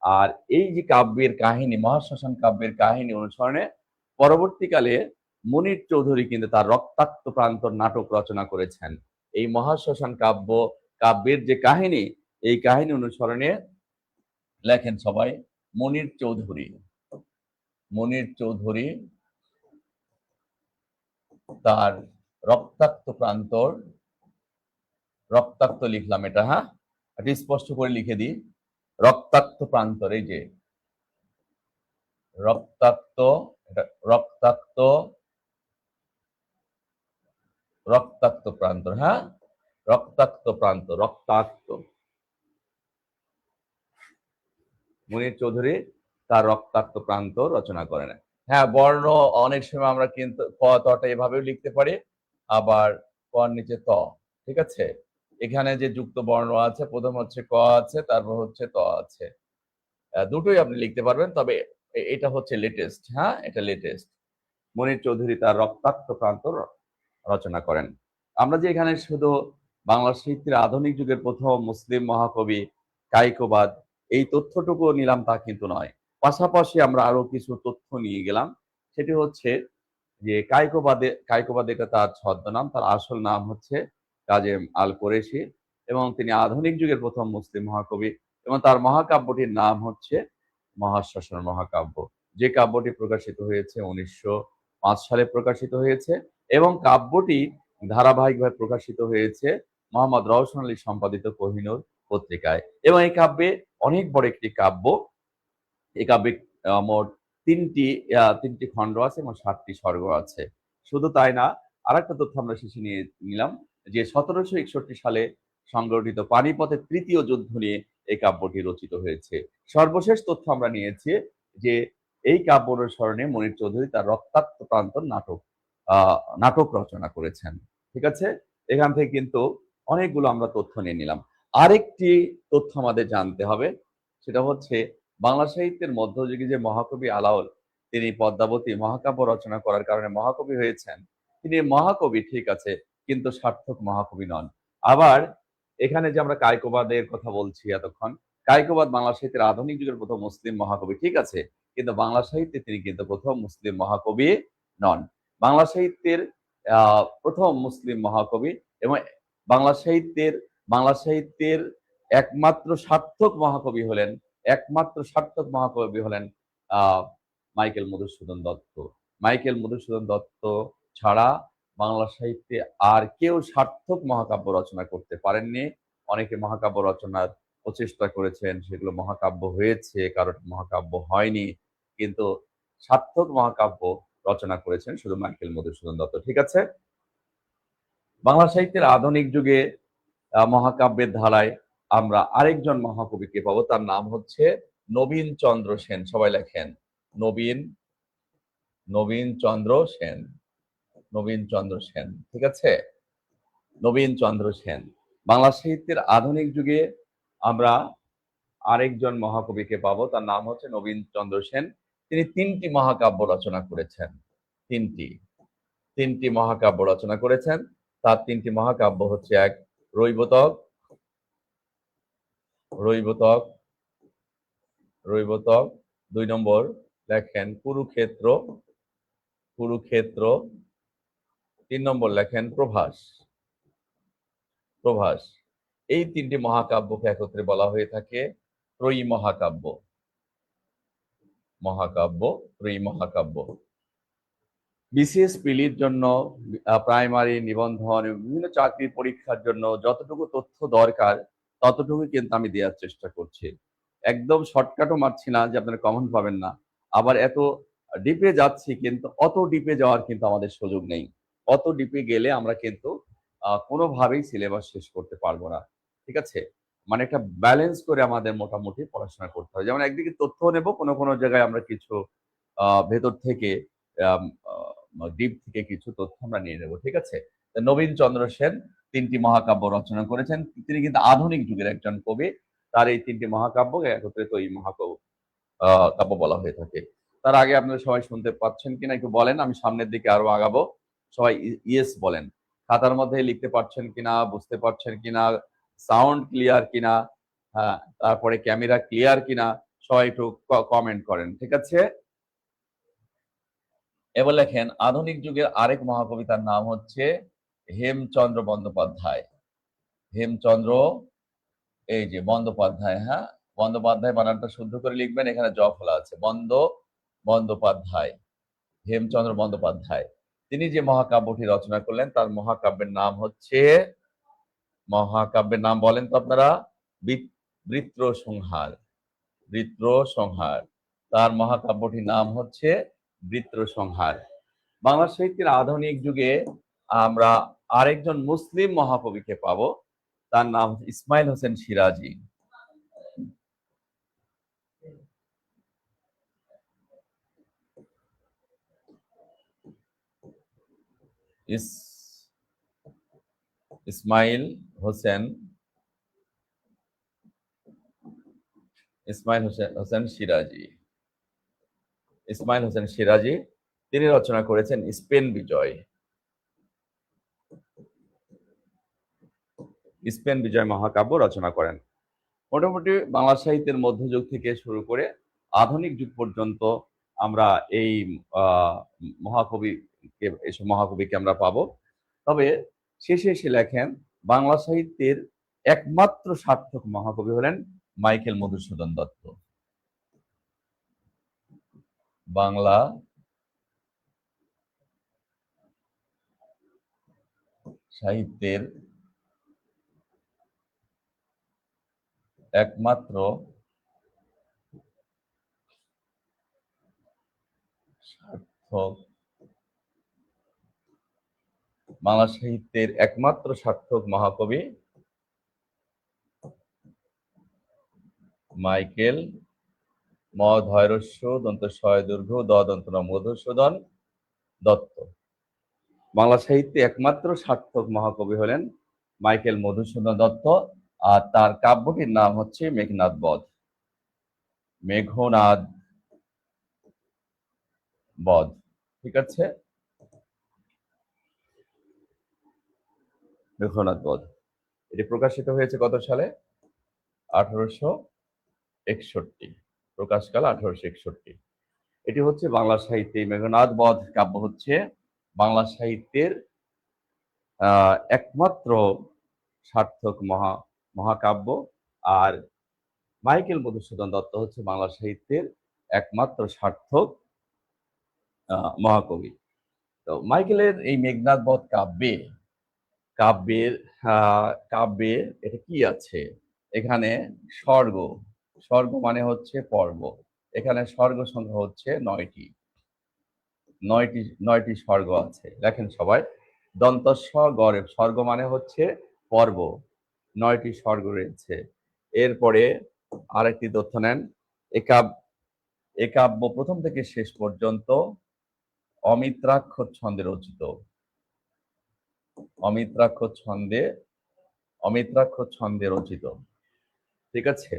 আর এই যে কাব্যের কাহিনী, মহাশ্মশান কাব্যের কাহিনী অনুসরণে পরবর্তীকালে মুনির চৌধুরী কিন্তু তার রক্তাক্ত প্রান্তর নাটক রচনা করেছেন। এই মহাশ্মশান কাব্যের যে কাহিনী, এই কাহিনী অনুসরণে লেখেন সবাই মুনির চৌধুরী তার রক্তাক্ত লিখলাম এটা, হ্যাঁ, এটা স্পষ্ট করে লিখে দিই, রক্তাক্ত প্রান্তর, এই যে রক্তাক্ত প্রান্তর, হ্যাঁ, রক্তাক্ত মুনির চৌধুরী তার রক্তাক্ত প্রান্তর রচনা করেন। হ্যাঁ, বর্ণ অনেক সময় আমরা কিন্তু ক তটা এভাবেও লিখতে পারি, আবার কর নিচে ত। ঠিক আছে, এখানে যে যুক্ত বর্ণ আছে, প্রথম হচ্ছে ক আছে, তারপর হচ্ছে ত আছে, দুটোই আপনি লিখতে পারবেন, তবে এটা হচ্ছে লেটেস্ট, হ্যাঁ, এটা লেটেস্ট। মুনির চৌধুরী তার রক্তাক্ত প্রান্তর রচনা করেন। আমরা যে এখানে শুধু বাংলা সাহিত্যের আধুনিক যুগের প্রথম মুসলিম মহাকবি কায়কোবাদ, এই তথ্যটুকু নিলাম তা কিন্তু নয়, পাশাপাশি আমরা আরো কিছু তথ্য নিয়ে গেলাম। সেটি হচ্ছে যে কায়কোবাদ এটা তার ছদ্মনাম, তার আসল নাম হচ্ছে কাজেম আল কোরেশি, এবং তিনি আধুনিক যুগের প্রথম মুসলিম মহাকবি, এবং তার মহাকাব্যটির নাম হচ্ছে মহাশ্মশান মহাকাব্য, যে কাব্যটি প্রকাশিত হয়েছে 1905 সালে প্রকাশিত হয়েছে, এবং কাব্যটি ধারাবাহিকভাবে প্রকাশিত হয়েছে মোহাম্মদ রওশন আলী সম্পাদিত কোহিনূর পত্রিকায়। এবং এই কাব্যে অনেক বড় একটি কাব্য। এই কাব্যে মোট তিনটি খণ্ড আছে এবং 7টি সর্গ আছে। শুধু তাই না, আর একটা তথ্য আমরা শেষে নিয়ে নিলাম যে 1761 সালে সংগঠিত পানিপথের তৃতীয় যুদ্ধ নিয়ে এই কাব্যটি রচিত হয়েছে। সর্বশেষ তথ্য আমরা নিয়েছি যে এই কাব্য অনুসরণে মনির চৌধুরী তার রক্তাক্ত প্রান্তর নাটক রচনা করেছেন। ঠিক আছে, এখান থেকে কিন্তু অনেকগুলো আমরা তথ্য নিয়ে নিলাম। আরেকটি তথ্য আমাদের জানতে হবে, সেটা হচ্ছে বাংলা সাহিত্যের মধ্যযুগে যে মহাকবি আলাওল তিনি পদ্মাবতী মহাকাব্য রচনা করার কারণে মহাকবি হয়েছেন, তিনি মহাকবি ঠিক আছে, কিন্তু সার্থক মহাকবি নন। আবার এখানে যে আমরা কায়কোবাদের কথা বলছি এতক্ষণ, কায়কোবাদ বাংলা সাহিত্যের আধুনিক যুগের প্রথম মুসলিম মহাকবি ঠিক আছে, কিন্তু বাংলা সাহিত্যে তিনি কিন্তু প্রথম মুসলিম মহাকবি নন। বাংলা সাহিত্যের প্রথম মুসলিম মহাকবি এবং বাংলা সাহিত্যের একমাত্র সার্থক মহাকবি হলেন মাইকেল মধুসূদন দত্ত। মাইকেল মধুসূদন দত্ত ছাড়া বাংলা সাহিত্যে আর কেউ সার্থক মহাকাব্য রচনা করতে পারেননি। অনেকে মহাকাব্য রচনার প্রচেষ্টা করেছেন, সেগুলো মহাকাব্য হয়েছে, কারোটা মহাকাব্য হয়নি, কিন্তু সার্থক মহাকাব্য রচনা করেছেন শুধু মাইকেল মধুসূদন দত্ত। ঠিক আছে, বাংলা সাহিত্যের আধুনিক যুগে মহাকাব্যের ধারায় আমরা আরেকজন মহাকবিকে পাবো, তার নাম হচ্ছে নবীন চন্দ্র সেন। সবাই লেখেন নবীন চন্দ্র সেন। ঠিক আছে, নবীন চন্দ্র সেন। বাংলা সাহিত্যের আধুনিক যুগে আমরা আরেকজন মহাকবিকে পাবো, তার নাম হচ্ছে নবীন চন্দ্র সেন। তিনি তিনটি মহাকাব্য রচনা করেছেন। তিনটি মহাকাব্য রচনা করেছেন। তার তিনটি মহাকাব্য হচ্ছে, এক রৈবতক, 2 নম্বর লেখেন কুরুক্ষেত্র, 3 নম্বর লেখেন প্রভাস। এই তিনটি মহাকাব্যকে একত্রে বলা হয়ে থাকে ত্রয়ী মহাকাব্য। বিসিএস পিলির জন্য, প্রাইমারি নিবন্ধন, বিভিন্ন চাকরির পরীক্ষার জন্য যতটুকু তথ্য দরকার ততটুকু কিন্তু আমি দেওয়ার চেষ্টা করছি। একদম শর্টকাটও মারছি না যে আপনারা কমন পাবেন না, আবার এত ডিপে যাচ্ছি, কিন্তু অত ডিপে যাওয়ার কিন্তু আমাদের সুযোগ নেই। অত ডিপে গেলে আমরা কিন্তু কোনোভাবেই সিলেবাস শেষ করতে পারবো না। ঠিক আছে, মানে একটা ব্যালেন্স করে আমাদের মোটামুটি পড়াশোনা করতে হয়। যেমন একদিকে তথ্য নেব, কোনো জায়গায় আমরা কিছু ভেতর থেকে ডিপ থেকে কিছু তথ্য আমরা নিয়ে নেব। ঠিক আছে, নবীন চন্দ্র সেন তিনটি মহাকাব্য রচনা করেছেন। তিনি কিন্তু আধুনিক যুগের একজন কবি। তার এই তিনটি মহাকাব্য একত্রিত এই কাব্য বলা হয়ে থাকে। তার আগে আপনারা সবাই শুনতে পাচ্ছেন কিনা একটু বলেন, আমি সামনের দিকে আরো আগাবো। সবাই ইয়েস বলেন, খাতার মধ্যে লিখতে পারছেন কিনা, বুঝতে পারছেন কিনা, সাউন্ড ক্লিয়ার কিনা, হ্যাঁ, তারপরে ক্যামেরা ক্লিয়ার কিনা, সবাই একটু কমেন্ট করেন। ঠিক আছে, এবার লেখেন আধুনিক যুগের আরেক মহাকবি, তার নাম হচ্ছে হেমচন্দ্র বন্দ্যোপাধ্যায়। এই যে বন্দ্যোপাধ্যায়, হ্যাঁ, বন্দ্যোপাধ্যায় বানানটা শুদ্ধ করে লিখবেন, এখানে জ ফলা আছে, বন্দ্যোপাধ্যায়, হেমচন্দ্র বন্দ্যোপাধ্যায়। তিনি যে মহাকাব্যটি রচনা করলেন তার মহাকাব্যের নাম বলেন তো আপনারা, বৃত্রসংহার। তার মহাকাব্যটির নাম হচ্ছে বৃত্রসংহার। বাংলা সাহিত্যের আধুনিক যুগে আমরা আরেকজন মুসলিম মহাকবিকে পাবো, তার নাম ইসমাইল হোসেন সিরাজি। ইসমাইল হোসেন সিরাজি তিনি রচনা করেছেন স্পেন বিজয় মহাকাব্য রচনা করেন। মোটামুটি বাংলা সাহিত্যের মধ্যযুগ থেকে শুরু করে আধুনিক যুগ পর্যন্ত আমরা এই এসব মহাকবিকে আমরা পাবো। তবে শেষে এসে লেখেন বাংলা সাহিত্যের একমাত্র সার্থক মহাকবি হলেন মাইকেল মধুসূদন দত্ত। বাংলা সাহিত্যের একমাত্র সার্থক বাংলা সাহিত্যের একমাত্র সার্থক মহাকবি মাইকেল ম ধৈরস্য দন্ত শয় দীর্ঘ দ দন্ত ন মধুসূদন দত্ত। বাংলা সাহিত্যে একমাত্র সার্থক মহাকবি হলেন মাইকেল মধুসূদন দত্ত, আর তার কাব্যটির নাম হচ্ছে মেঘনাদ বধ। মেঘনাদ বধ, ঠিক আছে, মেঘনাদ বধ। এটি প্রকাশিত হয়েছে কত সালে? 1861। প্রকাশকাল 1861। এটি হচ্ছে বাংলা সাহিত্যে মেঘনাদ বধ কাব্য হচ্ছে বাংলা সাহিত্যের একমাত্র সার্থক মহাকাব্য। আর মাইকেল মধুসূদন দত্ত হচ্ছে বাংলা সাহিত্যের একমাত্র সার্থক মহাকবি। তো মাইকেলের এই মেঘনাদ বধ কাব্যে এটা কি আছে? এখানে স্বর্গ, স্বর্গ মানে হচ্ছে পর্ব। এখানে স্বর্গ সংখ্যা হচ্ছে 9টি। 9টি স্বর্গ আছে। দেখেন সবাই, দন্তস্ব গড়ে স্বর্গ মানে হচ্ছে পর্ব, 9টি স্বর্গ রয়েছে। এরপরে আরেকটি তথ্য নেন, এ কাব্য প্রথম থেকে শেষ পর্যন্ত অমিত্রাক্ষর ছন্দে রচিত। অমিত্রাক্ষর ছন্দে রচিত, ঠিক আছে।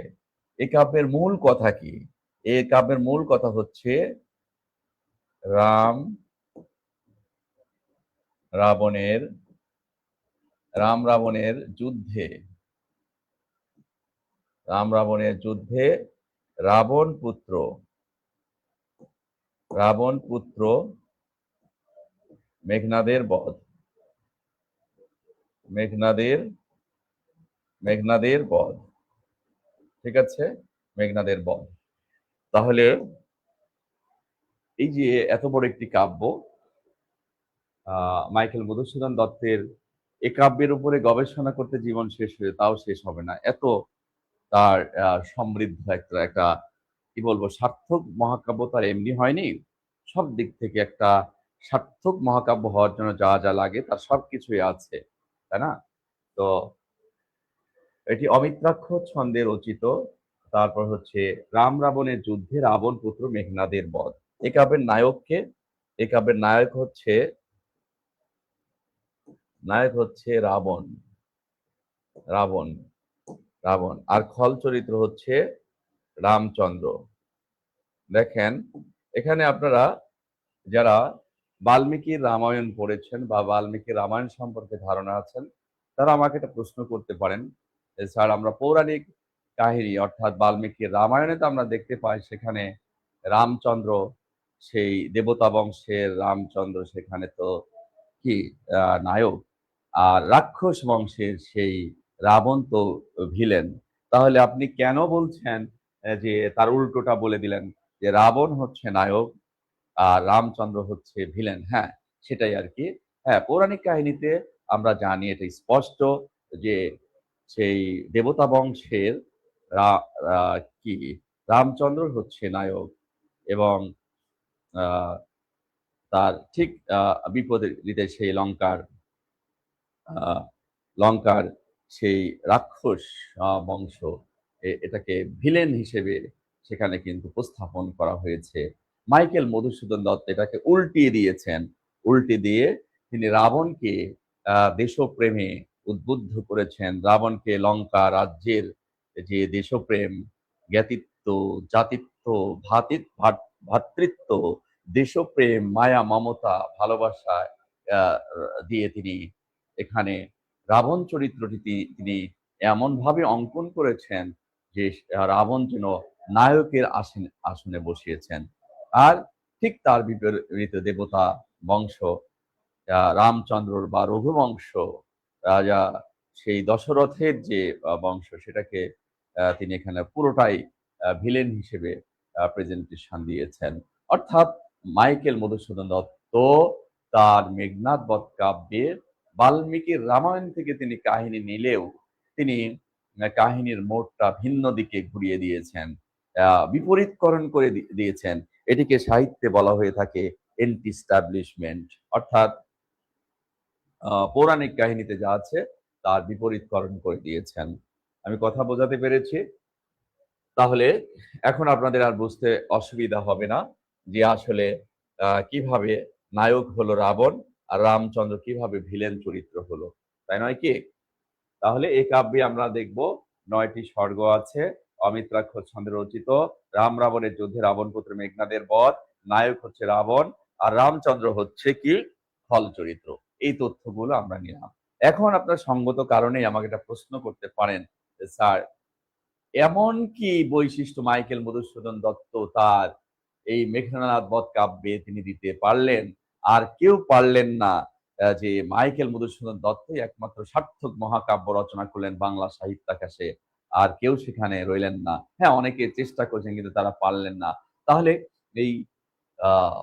এই কাব্যের মূল কথা কি? এই কাব্যের মূল কথা হচ্ছে রাম রাবণের যুদ্ধে রাবণ পুত্র মেঘনাদের বধ। ঠিক আছে, মেঘনাদের বধ। তাহলে এই যে এত বড় একটি কাব্য, মাইকেল মধুসূদন দত্তের এ কাব্যের উপরে গবেষণা করতে জীবন শেষ হয়ে তাও শেষ হবে না। এত তার সমৃদ্ধ একটা কি বলবো, সার্থক মহাকাব্য তার এমনি হয়নি। সব দিক থেকে একটা সার্থক মহাকাব্য হওয়ার জন্য যা যা লাগে তার সবকিছুই আছে, তাই না? তো এটি অমিত্রাক্ষর ছন্দে রচিত। তারপর হচ্ছে রাম রাবণের যুদ্ধে রাবণ পুত্র মেঘনাদের বধ। এ কাব্যের নায়ককে? এ কাব্যের নায়ক হচ্ছে রাবণ। আর খল চরিত্র হচ্ছে রামচন্দ্র। দেখেন এখানে আপনারা যারা বাল্মীকির রামায়ণ পড়েছেন বা বাল্মীকির রামায়ণ সম্পর্কে ধারণা আছেন, তারা আমাকে একটা প্রশ্ন করতে পারেন, স্যার আমরা পৌরাণিক কাহিনী অর্থাৎ বাল্মীকির রামায়ণে তো আমরা দেখতে পাই সেখানে রামচন্দ্র, সেই দেবতা বংশের রামচন্দ্র সেখানে তো কি নায়ক, আর রাক্ষস বংশের সেই রাবণ তো ভিলেন। তাহলে আপনি কেন বলছেন যে তার উল্টোটা বলে দিলেন যে রাবণ হচ্ছে নায়ক আর রামচন্দ্র হচ্ছে ভিলেন? হ্যাঁ, সেটাই আর কি। হ্যাঁ, পৌরাণিক কাহিনীতে আমরা জানি এটা স্পষ্ট যে সেই দেবতা বংশের কি রামচন্দ্র হচ্ছে নায়ক, এবং তার ঠিক বিপরীতে সেই লঙ্কার সেই রাক্ষস বংশ, এটাকে ভিলেন হিসেবে সেখানে কিন্তু উপস্থাপন করা হয়েছে। মাইকেল মধুসূদন দত্ত এটাকে উল্টে দিয়ে তিনি রাবণকে দেশপ্রেমে উদ্বুদ্ধ করেছেন। রাবণকে লঙ্কা রাজ্যের যে দেশপ্রেম, জ্ঞাতিত্ব, জাতিত্ব, ভ্রাতৃত্ব, দেশপ্রেম, মায়া, মমতা, ভালোবাসা দিয়ে তিনি এখানে রাবণ চরিত্রটি তিনি এমন ভাবে অঙ্কন করেছেন যে রাবণ যেন নায়কের আসনে বসিয়েছেন। আর ঠিক তার বিপরীতে দেবতা বংশ, রামচন্দ্রর বা রঘুবংশ রাজা সেই দশরথের যে বংশ সেটাকে তিনি এখানে পুরোটাই ভিলেন হিসেবে প্রেজেন্টেশন দিয়েছেন। অর্থাৎ মাইকেল মধুসূদন দত্ত তার মেঘনাদ বধ কাব্যের বাল্মীকির রামায়ণ থেকে তিনি কাহিনী নিলেও তিনি কাহিনীর মোড়টা ভিন্ন দিকে ঘুরিয়ে দিয়েছেন, বিপরীতকরণ করে দিয়েছেন। এটিকে সাহিত্যে বলা হয়ে থাকে এন্টিস্টাবলিশমেন্ট, অর্থাৎ পৌরাণিক কাহিনীতে যা আছে তার বিপরীতকরণ করে দিয়েছেন। আমি কথা বোঝাতে পেরেছি? তাহলে এখন আপনাদের আর বুঝতে অসুবিধা হবে না যে আসলে কিভাবে নায়ক হলো রাবণ আর রামচন্দ্র কিভাবে ভিলেন চরিত্র হলো, তাই নয় কি? তাহলে এই কাব্যে আমরা দেখব ৯টি স্বর্গ আছে, অমিত্রাক্ষ ছন্দে রচিত, রাম রাবণের যুদ্ধে রাবণ পুত্র মেঘনাদের বধ, নায়ক হচ্ছে রাবণ আর রামচন্দ্র হচ্ছে কি খল চরিত্র। এই তথ্যগুলো আমরা নিলাম। এখন আপনার সঙ্গত কারণেই আমাকে একটা প্রশ্ন করতে পারেন, স্যার এমন কি বৈশিষ্ট্য মাইকেল মধুসূদন দত্ত তার এই মেঘনাদ বধ কাব্যে তিনি দিতে পারলেন আর কেউ পারলেন না, যে মাইকেল মধুসূদন দত্তই একমাত্র সার্থক মহাকাব্য রচনা করলেন বাংলা সাহিত্য আকাশে, আর কেউ সেখানে রইলেন না। হ্যাঁ, অনেকে চেষ্টা করছেন কিন্তু তারা পারলেন না। তাহলে এই আহ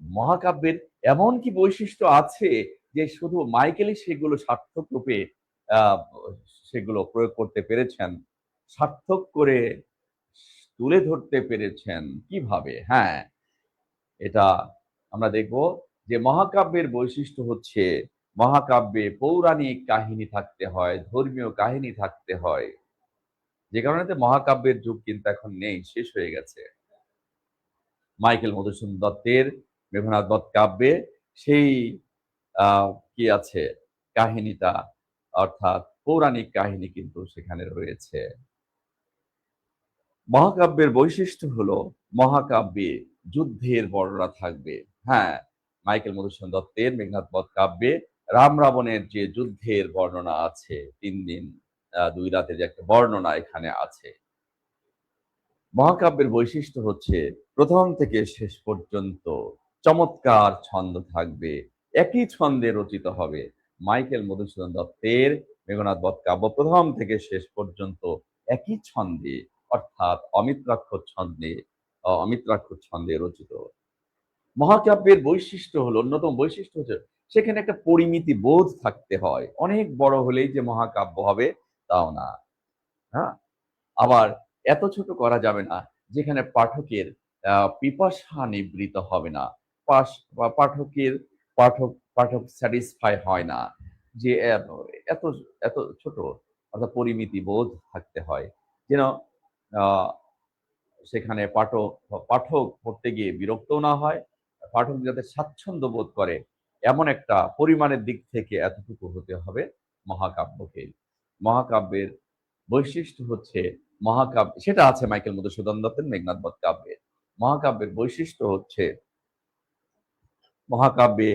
মহাকাব্যের এমন কি বৈশিষ্ট্য আছে যে শুধু মাইকেলই সেগুলো সার্থক রূপে আহ সেগুলো প্রয়োগ করতে পেরেছেন, সার্থক করে তুলে ধরতে পেরেছেন কিভাবে? হ্যাঁ, এটা আমরা দেখব যে মহাকাব্যের বৈশিষ্ট্য হচ্ছে মহাকাব্যে পৌরাণিক কাহিনী থাকতে হয়, ধর্মীয় কাহিনী থাকতে হয়, যে কারণে মহাকাব্যের যুগ কিন্তু এখন নেই, শেষ হয়ে গেছে। মাইকেল মধুসূদন দত্তের মেঘনাদ বধ কাব্যে সেই কি আছে কাহিনীটা, অর্থাৎ পৌরাণিক কাহিনী কিন্তু সেখানে রয়েছে। মহাকাব্যের বৈশিষ্ট্য হলো মহাকাব্যে যুদ্ধের বর্ণনা থাকবে। হ্যাঁ, মাইকেল মধুসূদন দত্তের মেঘনাদ বধ কাব্যে রাম রাবণের যে যুদ্ধের বর্ণনা আছে, ৩ দিন ২ রাতের যে একটা বর্ণনা এখানে আছে। মহাকাব্যের বৈশিষ্ট্য হচ্ছে প্রথম থেকে শেষ পর্যন্ত চমৎকার ছন্দ থাকবে, একই ছন্দে রচিত হবে। মাইকেল মধুসূদন দত্তের মেঘনাদ বধ কাব্য প্রথম থেকে শেষ পর্যন্ত একই ছন্দে, অর্থাৎ অমিত্রাক্ষর ছন্দে রচিত। মহাকাব্যের বৈশিষ্ট্য হলো, অন্যতম বৈশিষ্ট্য হচ্ছে সেখানে একটা পরিমিতি বোধ থাকতে হয়। অনেক বড় হলেই যে মহাকাব্য হবে তাও না। হ্যাঁ, আবার এত ছোট করা যাবে না যেখানে পাঠকের পিপাসা নিবৃত হবে না, পাঠকের পাঠক স্যাটিসফাই হয় না, যে এত এত ছোট, অর্থাৎ পরিমিতি বোধ থাকতে হয় যেন সেখানে পাঠক পড়তে গিয়ে বিরক্তও না হয়, পাঠক যাতে স্বাচ্ছন্দ্য বোধ করে এমন একটা পরিমাণের দিক থেকে এতটুকু হতে হবে মহাকাব্যকে। মহাকাব্যের বৈশিষ্ট্য হচ্ছে মহাকাব্য, সেটা আছে মাইকেল মধুসূদন দত্তের মেঘনাদ বধ কাব্যে। মহাকাব্যের বৈশিষ্ট্য হচ্ছে মহাকাব্যে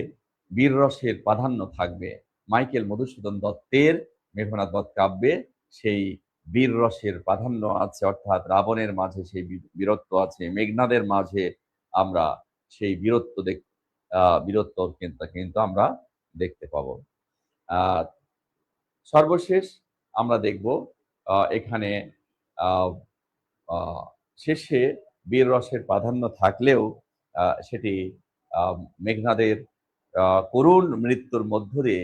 বীররসের প্রাধান্য থাকবে। মাইকেল মধুসূদন দত্তের মেঘনাদ বধ কাব্যে সেই বীররসের প্রাধান্য আছে, অর্থাৎ রাবণের মাঝে সেই বীরত্ব আছে, মেঘনাদের মাঝে আমরা সেই বীরত্ব কিন্তু আমরা দেখতে পাবো। আহ সর্বশেষ আমরা দেখব এখানে আহ আহ শেষে বীর রসের প্রাধান্য থাকলেও সেটি মেঘনাদের করুণ মৃত্যুর মধ্য দিয়ে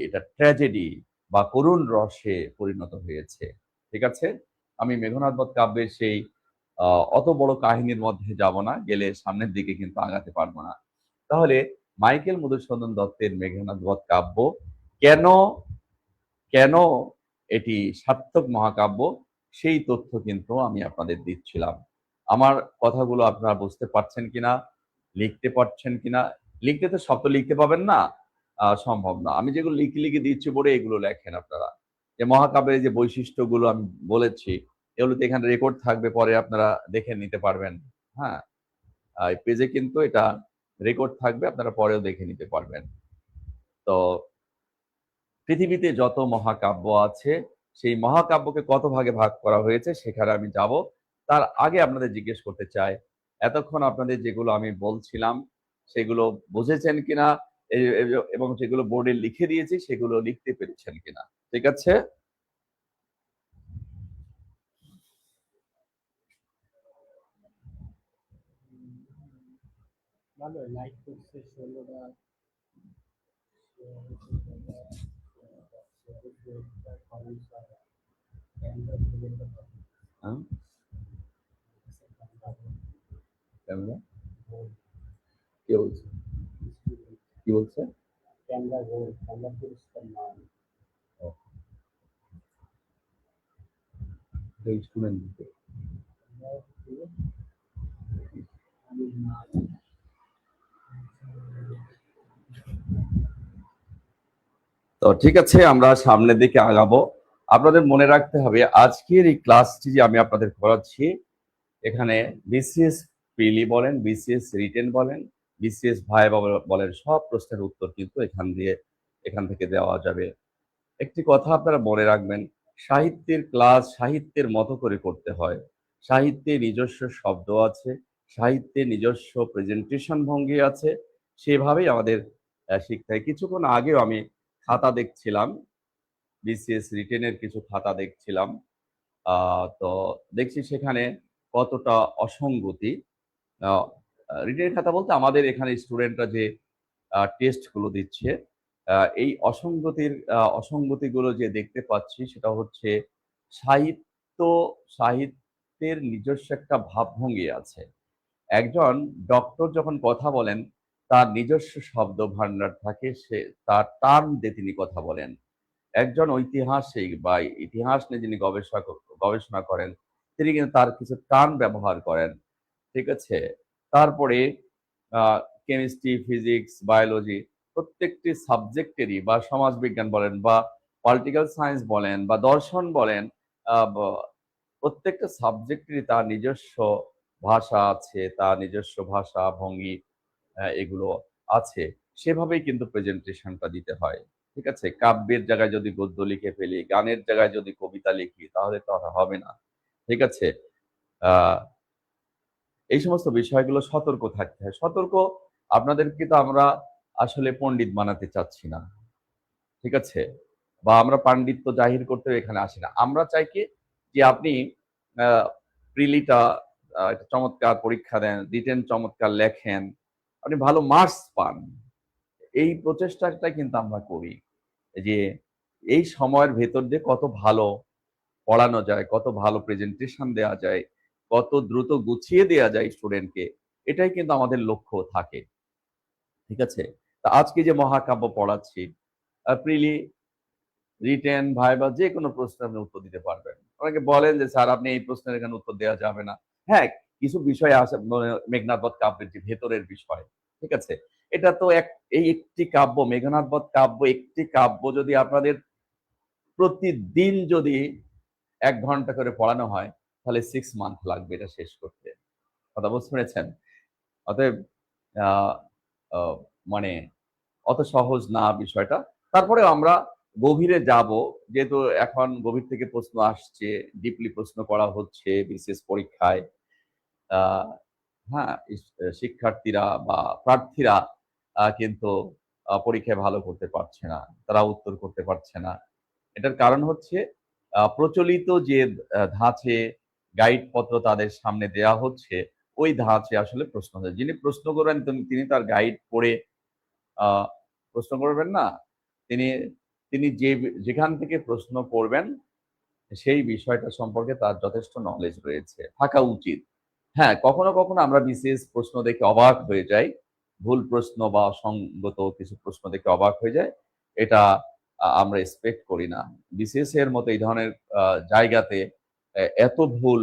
এটা ট্র্যাজেডি বা করুণ রসে পরিণত হয়েছে। ঠিক আছে, আমি মেঘনাদ বধ কাব্যের সেই অত বড় কাহিনীর মধ্যে যাব না, গেলে সামনের দিকে কিন্তু আগাতে পারবো না। তাহলে মাইকেল মধুসূদন দত্তের মেঘনাদ বধ কাব্য কেন কেন এটি সার্থক মহাকাব্য, সেই তথ্য কিন্তু আমি আপনাদের দিচ্ছিলাম। আমার কথাগুলো আপনারা বুঝতে পারছেন কিনা, লিখতে পারছেন কিনা? লিখতে তো সব তো লিখতে পাবেন না, সম্ভব না। আমি যেগুলো লিখে দিচ্ছি বোর্ডে, এগুলো লেখেন আপনারা। যে মহাকাব্যের যে বৈশিষ্ট্যগুলো আমি বলেছি, এগুলোতে এখানে রেকর্ড থাকবে, পরে আপনারা দেখে নিতে পারবেন। হ্যাঁ, এই পেজে কিন্তু এটা রেকর্ড থাকবে, আপনারা পরেও দেখে নিতে পারবেন। তো পৃথিবীতে যত মহাকাব্য আছে সেই মহাকাব্যকে কত ভাগে ভাগ করা হয়েছে সেখানে আমি যাব। তার আগে আপনাদের জিজ্ঞেস করতে চাই, এতক্ষণ আপনাদের যেগুলো আমি বলছিলাম সেগুলো বুঝেছেন কিনা, এবং যেগুলো বোর্ডে লিখে দিয়েছি সেগুলো লিখতে পেরেছেন কিনা। ঠিক আছে? ভালো লাইক করছে 16টা হ্যাঁ, কে বলছে? কি বলছে? ক্যামেরা গোল ক্যামেরা পুরস্কার মান স্টুডেন্ট তো ঠিক আছে, আমরা সামনের দিকে আগাবো। আপনাদের মনে রাখতে হবে আজকের এই ক্লাসটি যে আমি আপনাদের করাচ্ছি, এখানে বিসিএস প্রিলি বলেন, বিসিএস রিটেন বলেন, বিসিএস ভাইভা বলেন, সব প্রশ্নের উত্তর কিন্তু এখান থেকে দেওয়া যাবে। একটি কথা আপনারা মনে রাখবেন, সাহিত্যের ক্লাস সাহিত্যের মতো করে করতে হয়। সাহিত্যে নিজস্ব শব্দ আছে, সাহিত্যে নিজস্ব প্রেজেন্টেশন ভঙ্গি আছে, সেভাবেই আমাদের শিখতে হয়। কিছুক্ষণ আগেও আমি খাতা দেখছিলাম, বিসিএস রিটেনের কিছু খাতা দেখছিলাম। তো দেখছি সেখানে কতটা অসঙ্গতি। রিটেনের খাতা বলতে আমাদের এখানে স্টুডেন্টরা যে টেস্টগুলো দিচ্ছে, এই অসঙ্গতিগুলো যে দেখতে পাচ্ছি সেটা হচ্ছে সাহিত্য সাহিত্যের নিজস্ব একটা ভাবভঙ্গি আছে। একজন ডক্টর যখন কথা বলেন তার নিজস্ব শব্দ ভান্ডার থাকে, সে তার টার্ম দিয়ে তিনি কথা বলেন। একজন ঐতিহাসিক বা ইতিহাস নিয়ে যিনি গবেষণা করেন, তিনি কিন্তু তার কিছু টার্ম ব্যবহার করেন। ঠিক আছে? তারপরে কেমিস্ট্রি, ফিজিক্স, বায়োলজি প্রত্যেকটি সাবজেক্টেরই, বা সমাজবিজ্ঞান বলেন বা পলিটিক্যাল সায়েন্স বলেন বা দর্শন বলেন, প্রত্যেকটা সাবজেক্টেরই তার নিজস্ব ভাষা আছে, তার নিজস্ব ভাষা ভঙ্গি এগুলো আছে। সেভাবেই কিন্তু প্রেজেন্টেশনটা দিতে হয়। ঠিক আছে? কাব্যের জায়গায় যদি গদ্য লিখে ফেলি, গানের জায়গায় যদি কবিতা লিখি, তাহলে তো আর হবে না। ঠিক আছে? আহ এই সমস্ত বিষয়গুলো সতর্ক থাকতে হয়। সতর্ক, আপনাদেরকে তো আমরা আসলে পণ্ডিত বানাতে চাচ্ছি না। ঠিক আছে? বা আমরা পাণ্ডিত্য জাহির করতে এখানে আসি না। আমরা চাই কি যে আপনি আহ প্রিলিটা একটা চমৎকার পরীক্ষা দেন, রিটেন চমৎকার লেখেন, আপনি ভালো মার্কস পান। এই প্রচেষ্টাটা কিন্তু আমরা করি যে এই সময়ের ভেতর দিয়ে কত ভালো পড়ানো যায়, কত ভালো প্রেজেন্টেশন দেওয়া যায়, কত দ্রুত গুছিয়ে দেওয়া যায় স্টুডেন্টকে, এটাই কিন্তু আমাদের লক্ষ্য থাকে। ঠিক আছে? তা আজকে যে মহাকাব্য পড়াচ্ছি, প্রিলি, রিটেন, ভাইভা যে কোনো প্রশ্নের আপনি উত্তর দিতে পারবেন। অনেকে বলেন যে স্যার আপনি এই প্রশ্নের এখানে উত্তর দেওয়া যাবে না। হ্যাঁ, কিছু বিষয় আছে, মেঘনাদ বধ কাব্যের যে ভেতরের বিষয়। ঠিক আছে? এটা তো এই একটি কাব্য, মেঘনাদ বধ কাব্য একটি কাব্য যদি আপনাদের প্রতিদিন যদি ১ ঘন্টা করে পড়ানো হয়, তাহলে 6 মান্থ লাগবে এটা শেষ করতে। কথা বুঝতে পেরেছেন? অতএব আ আ মানে অত সহজ না বিষয়টা। তারপরেও আমরা গভীরে যাব। যেহেতু এখন গভীর থেকে প্রশ্ন আসছে, ডিপলি প্রশ্ন করা হচ্ছে বিসিএস পরীক্ষায়। আ হ্যাঁ, শিক্ষার্থীরা বা প্রার্থীরা কিন্তু পরীক্ষায় ভালো করতে পারছে না। তারা উত্তর করতে পারছে না। এটার কারণ হচ্ছে প্রচলিত যে ধাঁচে গাইড পত্র তাদের সামনে দেয়া হচ্ছে, ওই ধাঁচে আসলে প্রশ্ন হয়। যিনি প্রশ্ন করবেন তিনি তার গাইড পড়ে আ প্রশ্ন করবেন না। তিনি তিনি যেখান থেকে প্রশ্ন করবেন সেই বিষয়টা সম্পর্কে তার যথেষ্ট নলেজ রয়েছে, থাকা উচিত। হ্যাঁ, কখনো, কখনো আমরা বিসিএস প্রশ্ন দেখে অবাক হয়ে যাই। ভুল প্রশ্ন বা অসঙ্গত কিছু প্রশ্ন দেখে অবাক হয়ে যাই। এটা আমরা এক্সপেক্ট করি না। বিসিএস এর মতো এই ধরনের জায়গাতে এত ভুল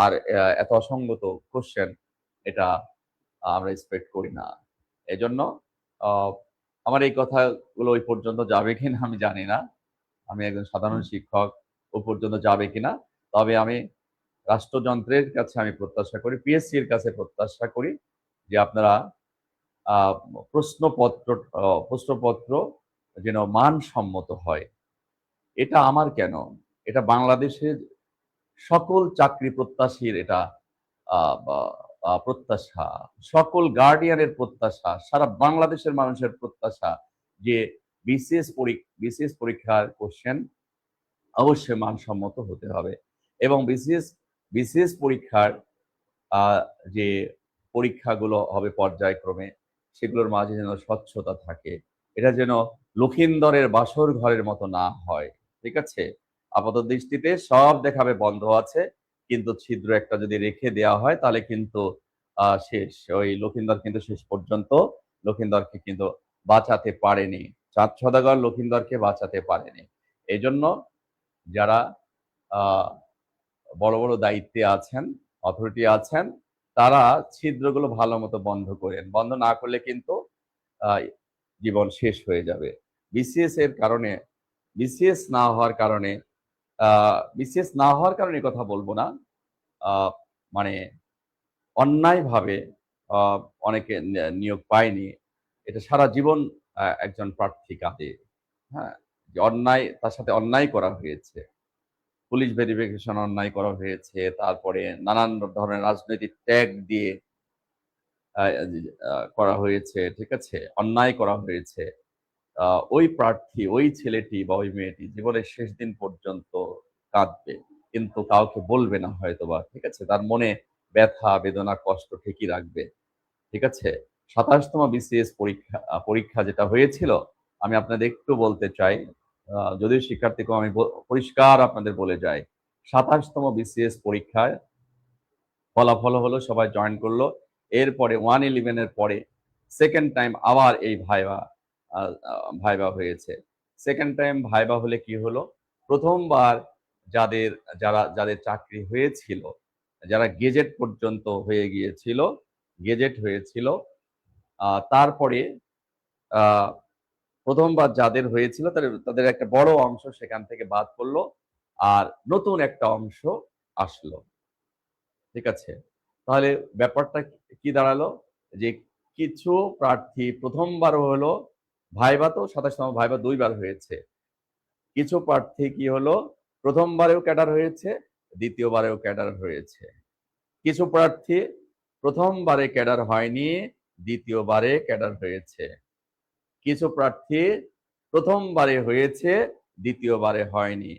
আর এত অসঙ্গত কোয়েশ্চেন, এটা আমরা এক্সপেক্ট করি না। এজন্য আ আমার এই কথাগুলো ওই পর্যন্ত যাবে কিনা আমি জানি না। আমি একজন সাধারণ শিক্ষক, ও পর্যন্ত যাবে কিনা। তবে আমি রাষ্ট্রযন্ত্রের কাছে আমি প্রত্যাশা করি, পিএসসি এর কাছে প্রত্যাশা করি যে আপনারা আ প্রশ্নপত্র প্রশ্নপত্র যেন মানসম্মত হয়। এটা আমার কেন? এটা বাংলাদেশের সকল চাকরি প্রত্যাশীর এটা আ বা প্রত্যাশা, সকল গার্ডিয়ানের প্রত্যাশা, সারা বাংলাদেশের মানুষের প্রত্যাশা যে বিসিএস পরীক্ষার কোশ্চেন অবশ্যই মানসম্মত হতে হবে এবং বিসিএস পরীক্ষার যে পরীক্ষাগুলো হবে পর্যায়ক্রমে সেগুলোর মাঝে যেন স্বচ্ছতা থাকে, এটা যেন লক্ষিন্দরের বাসর ঘরের মতো না হয়। ঠিক আছে, আপাত দৃষ্টিতে সব দেখাবে বন্ধ আছে, কিন্তু ছিদ্র একটা যদি রেখে দেওয়া হয় তাহলে কিন্তু শেষ, ওই লক্ষিন্দর কিন্তু শেষ পর্যন্ত লক্ষিন্দরকে কিন্তু বাঁচাতে পারেনি, চাঁদ সদাগর লক্ষিন্দরকে বাঁচাতে পারেনি। এই জন্য যারা আহ বড় বড় দায়িত্বে আছেন, অথরিটি আছেন, তারা ছিদ্রগুলো ভালো মতো বন্ধ করেন। বন্ধ না করলে কিন্তু আহ, জীবন শেষ হয়ে যাবে। বিসিএস এর কারণে, বিসিএস না হওয়ার কারণে, বিসিএস না হওয়ার কারণে কথা বলবো না, আহ, মানে অন্যায়ভাবে আহ, অনেকে নিয়োগ পায়নি, এটা সারা জীবন একজন প্রার্থী কাঁদে। হ্যাঁ, যে অন্যায়, তার সাথে অন্যায় করা হয়েছে, পুলিশ ভেরিফিকেশন অন্যায় করা হয়েছে, তারপরে নানান ধরনের রাজনৈতিক ট্যাগ দিয়ে আহ, করা হয়েছে। ঠিক আছে, অন্যায় করা হয়েছে। ওই প্রার্থী, ওই ছেলেটি বা ওই মেয়েটি জীবনের শেষ দিন পর্যন্ত কাঁদবে, কিন্তু কাউকে বলবে না হয়তোবা। ঠিক আছে, তার মনে ব্যথা, বেদনা, কষ্ট ঠিকই রাখবে। ঠিক আছে, 27তম বিসিএস পরীক্ষা যেটা হয়েছিল, আমি আপনাদের একটু বলতে চাই, যদিও শিক্ষার্থী কম, আমি পরিষ্কার আপনাদের বলে যাই, 27তম বিসিএস পরীক্ষায় ফলাফল হলো, সবাই জয়েন করলো। এরপরে 111-এর পরে সেকেন্ড টাইম আবার এই ভাইবা হয়েছে। সেকেন্ড টাইম ভাইবা হলে কি হলো, প্রথমবার যাদের চাকরি হয়েছিল, যারা গেজেট পর্যন্ত হয়ে গিয়েছিল, গেজেট হয়েছিল, তারপরে আহ প্রথমবার যাদের হয়েছিল তাদের একটা বড় অংশ সেখান থেকে বাদ পড়লো, আর নতুন একটা অংশ আসলো। ঠিক আছে, তাহলে ব্যাপারটা কি দাঁড়ালো, যে কিছু প্রার্থী প্রথমবারও হলো, ভাইবা তো 27তম ভাইবা 2বার হয়েছে, কিছু প্রার্থী কি হলো, প্রথমবারেও ক্যাডার হয়েছে, দ্বিতীয়বারেও ক্যাডার হয়েছে। কিছু প্রার্থী প্রথমবারে ক্যাডার হয়নি, দ্বিতীয়বারে ক্যাডার হয়েছে। কিছু প্রার্থী প্রথমবারে হয়েছে, দ্বিতীয়বারে হয়নি।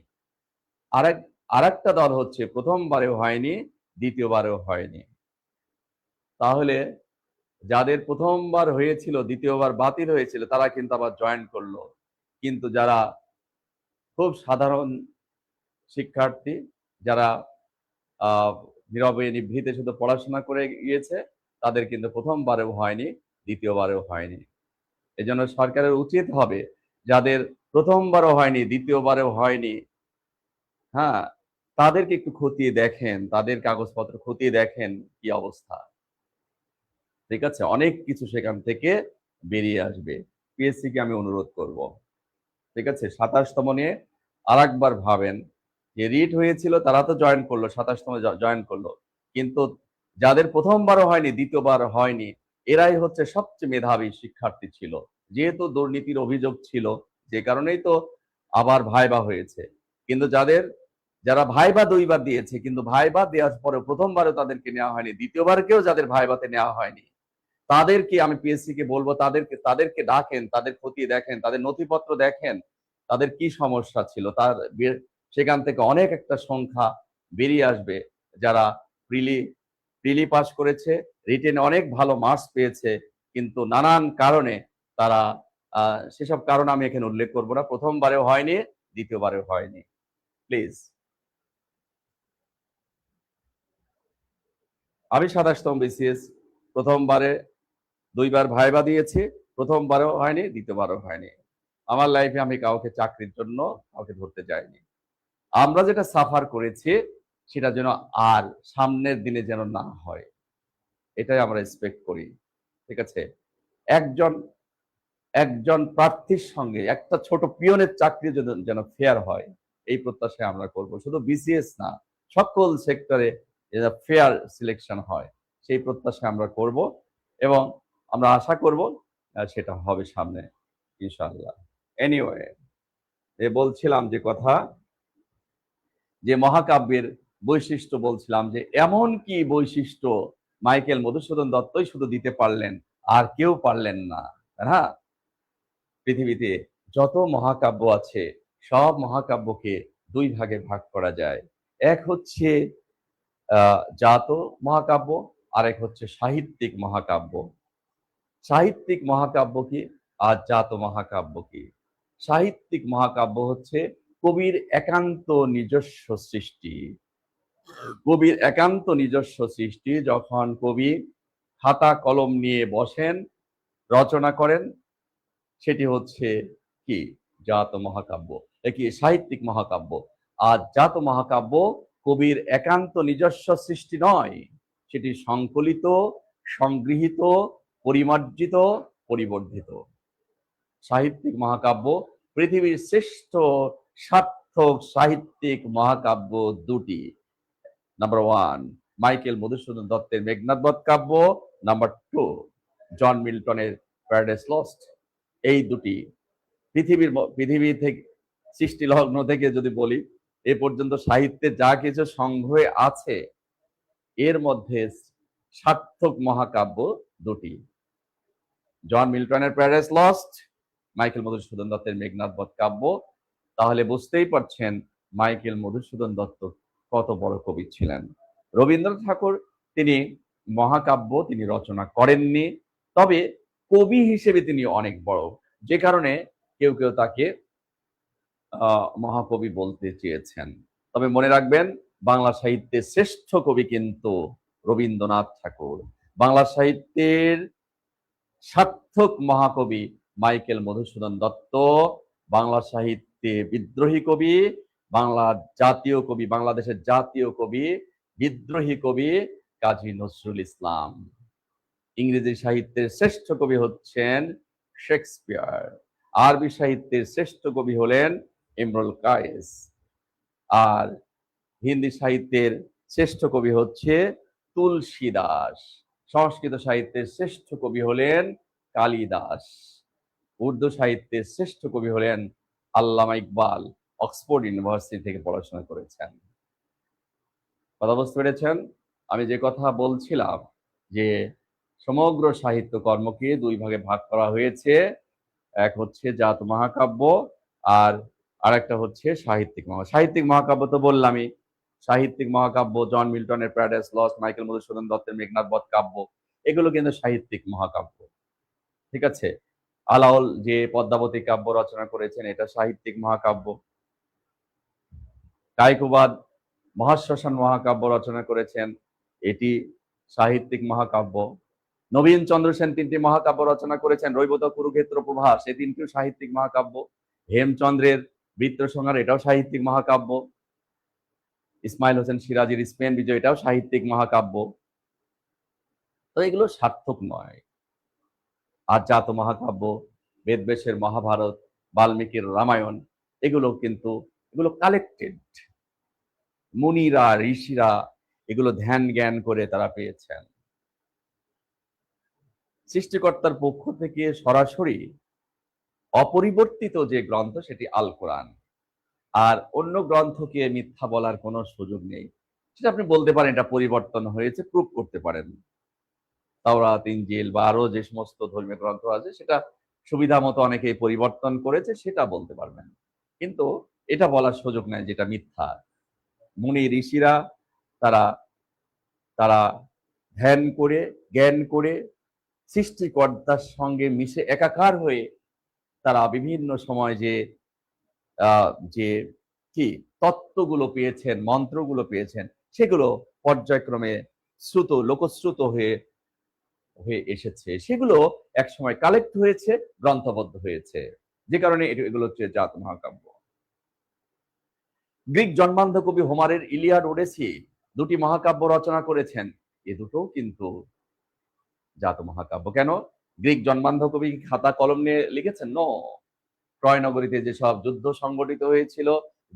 আরেকটা দল হচ্ছে প্রথমবারেও হয়নি, দ্বিতীয়বারেও হয়নি। তাহলে যাদের প্রথমবার হয়েছিল, দ্বিতীয়বার বাতিল হয়েছিল, তারা কিন্তু আবার জয়েন করলো। কিন্তু যারা খুব সাধারণ শিক্ষার্থী, যারা নীরবে নিভৃতে শুধু পড়াশোনা করে গিয়েছে, তাদের কিন্তু প্রথমবারেও হয়নি, দ্বিতীয়বারেও হয়নি। এজন্য সরকারের উচিত হবে, যাদের প্রথমবারও হয়নি, দ্বিতীয়বারেও হয়নি, হ্যাঁ, তাদেরকে একটু খতিয়ে দেখেন, তাদের কাগজপত্র খতিয়ে দেখেন কি অবস্থা। ঠিক আছে, অনেক কিছু সেখান থেকে বেরিয়ে আসবে। পিএসসি কে আমি অনুরোধ করব, ঠিক আছে, 27তম নিয়ে আরেকবার ভাবেন। যে রিট হয়েছিল তারা তো জয়েন করলো, 27তম জয়েন করলো, কিন্তু যাদের প্রথমবারও হয়নি, দ্বিতীয়বার হয়নি, এরাই হচ্ছে সবচেয়ে মেধাবী শিক্ষার্থী ছিল। যেহেতু দুর্নীতির অভিযোগ ছিল, যে কারণেই তো আবার ভাইবা হয়েছে। কিন্তু যারা ভাইবা 2বার দিয়েছে, কিন্তু ভাইবা দেওয়ার পরে প্রথমবারও তাদেরকে নেওয়া হয়নি, দ্বিতীয়বারকেও যাদের ভাইবাতে নেওয়া হয়নি, তাদেরকে আমি পিএসসি কে বলবো, তাদেরকে ডাকেন, তাদের খতিয়ে দেখেন, তাদের নথিপত্র দেখেন, তাদের কি সমস্যা ছিল, সেখান থেকে অনেক একটা সংখ্যা বেরিয়ে আসবে, যারা প্রিলি প্রিলি পাস করেছে, রিটেনে অনেক ভালো মার্কস পেয়েছে, কিন্তু নানান কারণে তারা সেসব কারণ আমি এখানে উল্লেখ করবো না, প্রথমবারেও হয়নি, দ্বিতীয়বারেও হয়নি। প্লিজ, আমি 27তম বিসিএস প্রথমবারে 2বার ভাইবা দিয়েছি, প্রথমবারও হয়নি, দ্বিতীয়বারও হয়নি। আমার লাইফে আমি কাউকে চাকরির জন্য কাউকে ধরতে যাইনি। আমরা যেটা সাফার করেছি সেটা যেন আর সামনের দিনে যেন না হয়, এটাই আমরা এক্সপেক্ট করি। ঠিক আছে, একজন একজন প্রার্থীর সঙ্গে একটা ছোট পিয়নের চাকরি যেন ফেয়ার হয়, এই প্রত্যাশায় আমরা করব। শুধু বিসিএস না, সকল সেক্টরে ফেয়ার সিলেকশন হয়, সেই প্রত্যাশায় আমরা করব এবং আমরা আশা করব সেটা হবে সামনে, ইনশাআল্লাহ। এনিওয়ে, বলছিলাম যে কথা, যে মহাকাব্যের বৈশিষ্ট্য বলছিলাম, যে এমন কি বৈশিষ্ট্য মাইকেল মধুসূদন দত্তই শুধু দিতে পারলেন, আর কেউ পারলেন না। হ্যাঁ, পৃথিবীতে যত মহাকাব্য আছে সব মহাকাব্যকে দুই ভাগে ভাগ করা যায়। এক হচ্ছে জাত মহাকাব্য, আর এক হচ্ছে সাহিত্যিক মহাকাব্য। সাহিত্যিক মহাকাব্য কি আর জাত মহাকাব্য কি? সাহিত্যিক মহাকাব্য হচ্ছে কবির একান্ত নিজস্ব সৃষ্টি। কবির একান্ত নিজস্ব সৃষ্টি, যখন কবি খাতা কলম নিয়ে বসেন, রচনা করেন, সেটি হচ্ছে কি জাত মহাকাব্য, কি সাহিত্যিক মহাকাব্য। আর জাত মহাকাব্য কবির একান্ত নিজস্ব সৃষ্টি নয়, সেটি সংকলিত, সংগৃহীত, পরিমার্জিত, পরিবর্ধিত। সাহিত্যিক মহাকাব্য, পৃথিবীর শ্রেষ্ঠ সার্থক সাহিত্যিক মহাকাব্য দুটি। নাম্বার 1 মাইকেল মধুসূদন দত্তের মেঘনাদ বধ কাব্য, নাম্বার 2 জন মিল্টনের প্যারাডাইস লস্ট। এই দুটি পৃথিবী থেকে সৃষ্টি লগ্ন থেকে যদি বলি এ পর্যন্ত সাহিত্যে যা কিছু সংগ্রহে আছে, এর মধ্যে সার্থক মহাকাব্য দুটি, জন মিল্টনের প্যারাডাইস লস্ট, মাইকেল মধুসূদন দত্তের মেঘনাদ বধ কাব্য। তাহলে বুঝতেই পারছেন মাইকেল মধুসূদন দত্ত কত বড় কবি ছিলেন। রবীন্দ্রনাথ ঠাকুর তিনি মহাকাব্য তিনি রচনা করেননি, তবে কবি হিসেবে তিনি অনেক বড়, যে কারণে কেউ কেউ তাকে মহাকবি বলতে চেয়েছেন। তবে মনে রাখবেন, বাংলা সাহিত্যের শ্রেষ্ঠ কবি কিন্তু রবীন্দ্রনাথ ঠাকুর। বাংলা সাহিত্যের সার্থক মহাকবি মাইকেল মধুসূদন দত্ত। বাংলা সাহিত্যে বিদ্রোহী কবি, বাংলার জাতীয় কবি, বাংলাদেশের জাতীয় কবি, বিদ্রোহী কবি কাজী নজরুল ইসলাম। ইংরেজি সাহিত্যের শ্রেষ্ঠ কবি হচ্ছেন শেক্সপিয়ার। আরবি সাহিত্যের শ্রেষ্ঠ কবি হলেন ইমরুল কায়েস। আর হিন্দি সাহিত্যের শ্রেষ্ঠ কবি হচ্ছে তুলসীদাস। সংস্কৃত সাহিত্যের শ্রেষ্ঠ কবি হলেন কালিদাস। উর্দু সাহিত্যের শ্রেষ্ঠ কবি হলেন আল্লামা ইকবাল, অক্সফোর্ড ইউনিভার্সিটি থেকে পড়াশোনা করেছেন। কথা বুঝতে পেরেছেন? আমি যে কথা বলছিলাম যে সমগ্র সাহিত্য কর্মকে দুই ভাগে ভাগ করা হয়েছে, এক হচ্ছে জাত মহাকাব্য আর আরেকটা হচ্ছে সাহিত্যিক মহাকাব্য। সাহিত্যিক মহাকাব্য তো বললামই, সাহিত্যিক মহাকাব্য জন মিল্টনের প্যারাডাইস লস্ট, মাইকেল মধুসূদন দত্তের মেঘনাদ বধ কাব্য, এগুলো কিন্তু সাহিত্যিক মহাকাব্য। ঠিক আছে, আলাওল যে পদ্মাবতী কাব্য রচনা করেছেন, এটা সাহিত্যিক মহাকাব্য। কায়কোবাদ মহাশ্মশান মহাকাব্য রচনা করেছেন, এটি সাহিত্যিক মহাকাব্য। নবীন চন্দ্র সেন 3টি মহাকাব্য রচনা করেছেন, রৈবত, কুরুক্ষেত্র, প্রভাস, এই 3টিও সাহিত্যিক মহাকাব্য। হেমচন্দ্রের বৃত্রসংহার, এটাও সাহিত্যিক মহাকাব্য। ইসমাইল হোসেন সিরাজের স্পেন বিজয়, এটাও সাহিত্যিক মহাকাব্য। তো এগুলো সার্থক নয়। আর জাত মহাকাব্য, বেদব্যাসের মহাভারত, বাল্মীকির রামায়ণ, এগুলো কালেক্টেড। মুনিরা, ঋষিরা এগুলো ধ্যান জ্ঞান করে তারা পেয়েছেন। সৃষ্টিকর্তার পক্ষ থেকে সরাসরি অপরিবর্তিত যে গ্রন্থ সেটি আল কোরআন। আর অন্য গ্রন্থকে মিথ্যা বলার কোনো সুযোগ নেই। সেটা আপনি বলতে পারেন এটা পরিবর্তন হয়েছে, প্রুফ করতে পারেন। তাওরাত, ইনজিল বা আরো যে সমস্ত ধর্মীয় গ্রন্থ আছে সেটা সুবিধা মতো অনেকেই পরিবর্তন করেছে, সেটা বলতে পারবেন, কিন্তু এটা বলার সুযোগ নাই যেটা মিথ্যা। মুনি ঋষিরা তারা তারা ধ্যান করে, জ্ঞান করে, সৃষ্টিকর্তার সঙ্গে মিশে একাকার হয়ে তারা বিভিন্ন সময় যে কি তত্ত্বগুলো পেয়েছেন, মন্ত্রগুলো পেয়েছেন, সেগুলো পর্যায়ক্রমে লোকশ্রুত হয়ে এসেছে। সেগুলো একসময় কালেক্ট হয়েছে, গ্রন্থবদ্ধ হয়েছে, যে কারণে এগুলো হচ্ছে জাত মহাকাব্য। গ্রিক জন্মান্ধ কবি হোমারের ইলিয়াড, ওডেসি 2টি মহাকাব্য রচনা করেছেন, এ দুটো কিন্তু জাত মহাকাব্য। কেন? গ্রিক জন্মান্ধ কবি খাতা কলম নিয়ে লিখেছেন? নো। ট্রয় নগরীতে যেসব যুদ্ধ সংগঠিত হয়েছিল,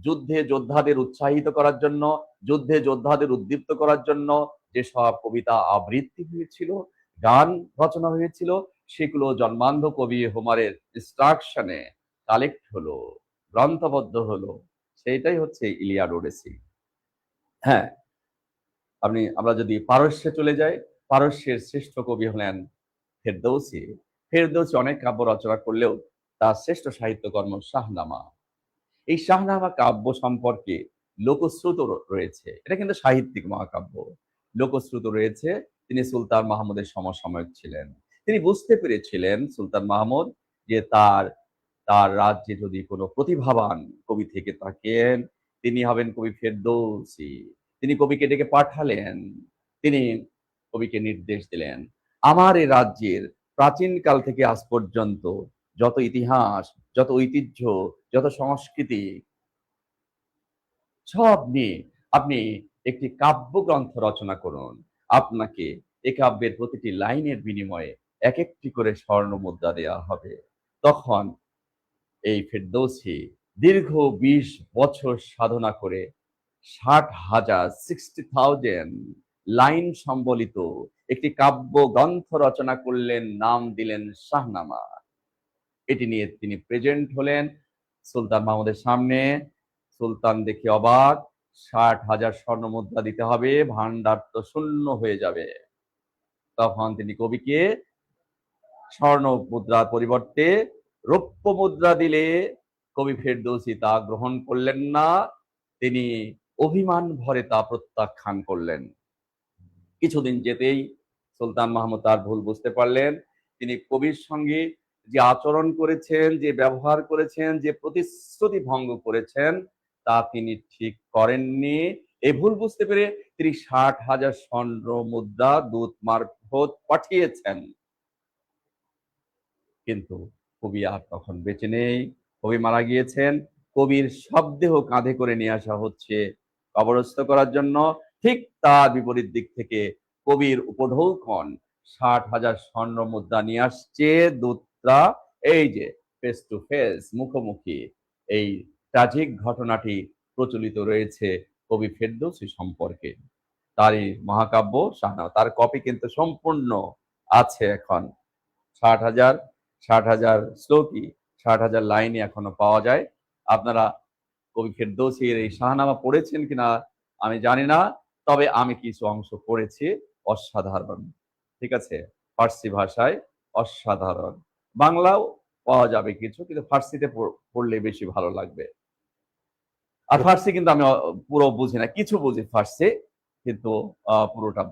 যুদ্ধে যোদ্ধাদের উৎসাহিত করার জন্য, যুদ্ধে যোদ্ধাদের উদ্দীপ্ত করার জন্য যেসব কবিতা আবৃত্তি হয়েছিল, গান রচনা হয়েছিল, সেগুলো জন্মান্ধ কবি হোমারের ইনস্ট্রাকশনে কালেক্ট হলো, গ্রন্থবদ্ধ হলো। সেইটাই হচ্ছে ইলিয়াড, ওডেসি। হ্যাঁ, আমরা যদি পারস্যে চলে যাই, পারস্যের শ্রেষ্ঠ কবি হলেন ফেরদৌসী। ফেরদৌসী অনেক কাব্য রচনা করলেও তার শ্রেষ্ঠ সাহিত্যকর্ম শাহনামা। এই শাহনামা কাব্য সম্পর্কে লোকশ্রুত রয়েছে, এটা কিন্তু সাহিত্যিক মহাকাব্য। লোকশ্রুত রয়েছে তিনি সুলতান মাহমুদের সমসাময়িক ছিলেন। তিনি বুঝতে পেরেছিলেন সুলতান মাহমুদ যে তার তার রাজ্যে যদি কোনো প্রতিভাবান কবি থেকে থাকেন, তিনি হবেন কবি ফেরদৌসী। তিনি কবিকে ডেকে পাঠালেন। তিনি কবিকে নির্দেশ দিলেন, আমার এই রাজ্যের প্রাচীনকাল থেকে আজ পর্যন্ত যত ইতিহাস, যত ঐতিহ্য, যত সংস্কৃতি, সব নিয়ে আপনি একটি কাব্যগ্রন্থ রচনা করুন। আপনাকে এ কাব্যের প্রতিটি লাইনের বিনিময়ে এক একটি করে স্বর্ণ মুদ্রা দেওয়া হবে। তখন এই ফেরদৌসী দীর্ঘ 20 বছর সাধনা করে 60,000 লাইন সম্বলিত একটি কাব্য গ্রন্থ রচনা করলেন, নাম দিলেন শাহনামা। এটি নিয়ে তিনি প্রেজেন্ট হলেন সুলতান মাহমুদের সামনে। সুলতান দেখে অবাক, 60,000 স্বর্ণ মুদ্রা দিতে হবে, ভান্ডার তো শূন্য হয়ে যাবে। তখন তিনি কবিকে স্বর্ণ মুদ্রার পরিবর্তে রৌপ্য মুদ্রা দিলে কবি ফেরদৌসী তা গ্রহণ করলেন না। তিনি অভিমান ভরে তা প্রত্যাখ্যান করলেন। কিছুদিন যেতেই সুলতান মাহমুদ তার ভুল বুঝতে পারলেন। তিনি কবির সঙ্গে যে আচরণ করেছেন, যে ব্যবহার করেছেন, যে প্রতিশ্রুতি ভঙ্গ করেছেন, তা তিনি ঠিক করেননি। এই ভুল বুঝতে পেরে তিনি 60,000 স্বর্ণ মুদ্রা দূত মারফত পাঠিয়েছেন। কিন্তু কবি আর তখন বেঁচে নেই, কবি মারা গিয়েছেন। কবির শবদেহ কাঁধে করে নিয়ে আসা হচ্ছে কবরস্থ করার জন্য। ঠিক তার বিপরীত দিক থেকে কবির উপঢৌকন 60,000 স্বর্ণ মুদ্রা নিয়ে আসছে দূতরা। এই যে ফেস টু ফেস, মুখোমুখি এই ট্র্যাজিক ঘটনাটি প্রচলিত রয়েছে কবি ফেরদৌসী সম্পর্কে। তারই মহাকাব্য শাহনামা, তার কপি কিন্তু সম্পূর্ণ আছে এখন। 60,000 60,000 শ্লোকী, 60,000 লাইনই এখনো পাওয়া যায়। আপনারা কবি ফেরদৌসীর এই শাহনামা পড়েছেন কিনা আমি জানি না, তবে আমি কিছু অংশ পড়েছি। অসাধারণ, ঠিক আছে, ফার্সি ভাষায় অসাধারণ। বাংলাও পাওয়া যাবে কিছু, কিন্তু ফার্সিতে পড়লে বেশি ভালো লাগবে। আর ফার্সি কিন্তু আমি পুরো বুঝি না, কিছু বুঝি ফার্সি, কিন্তু পুরোটা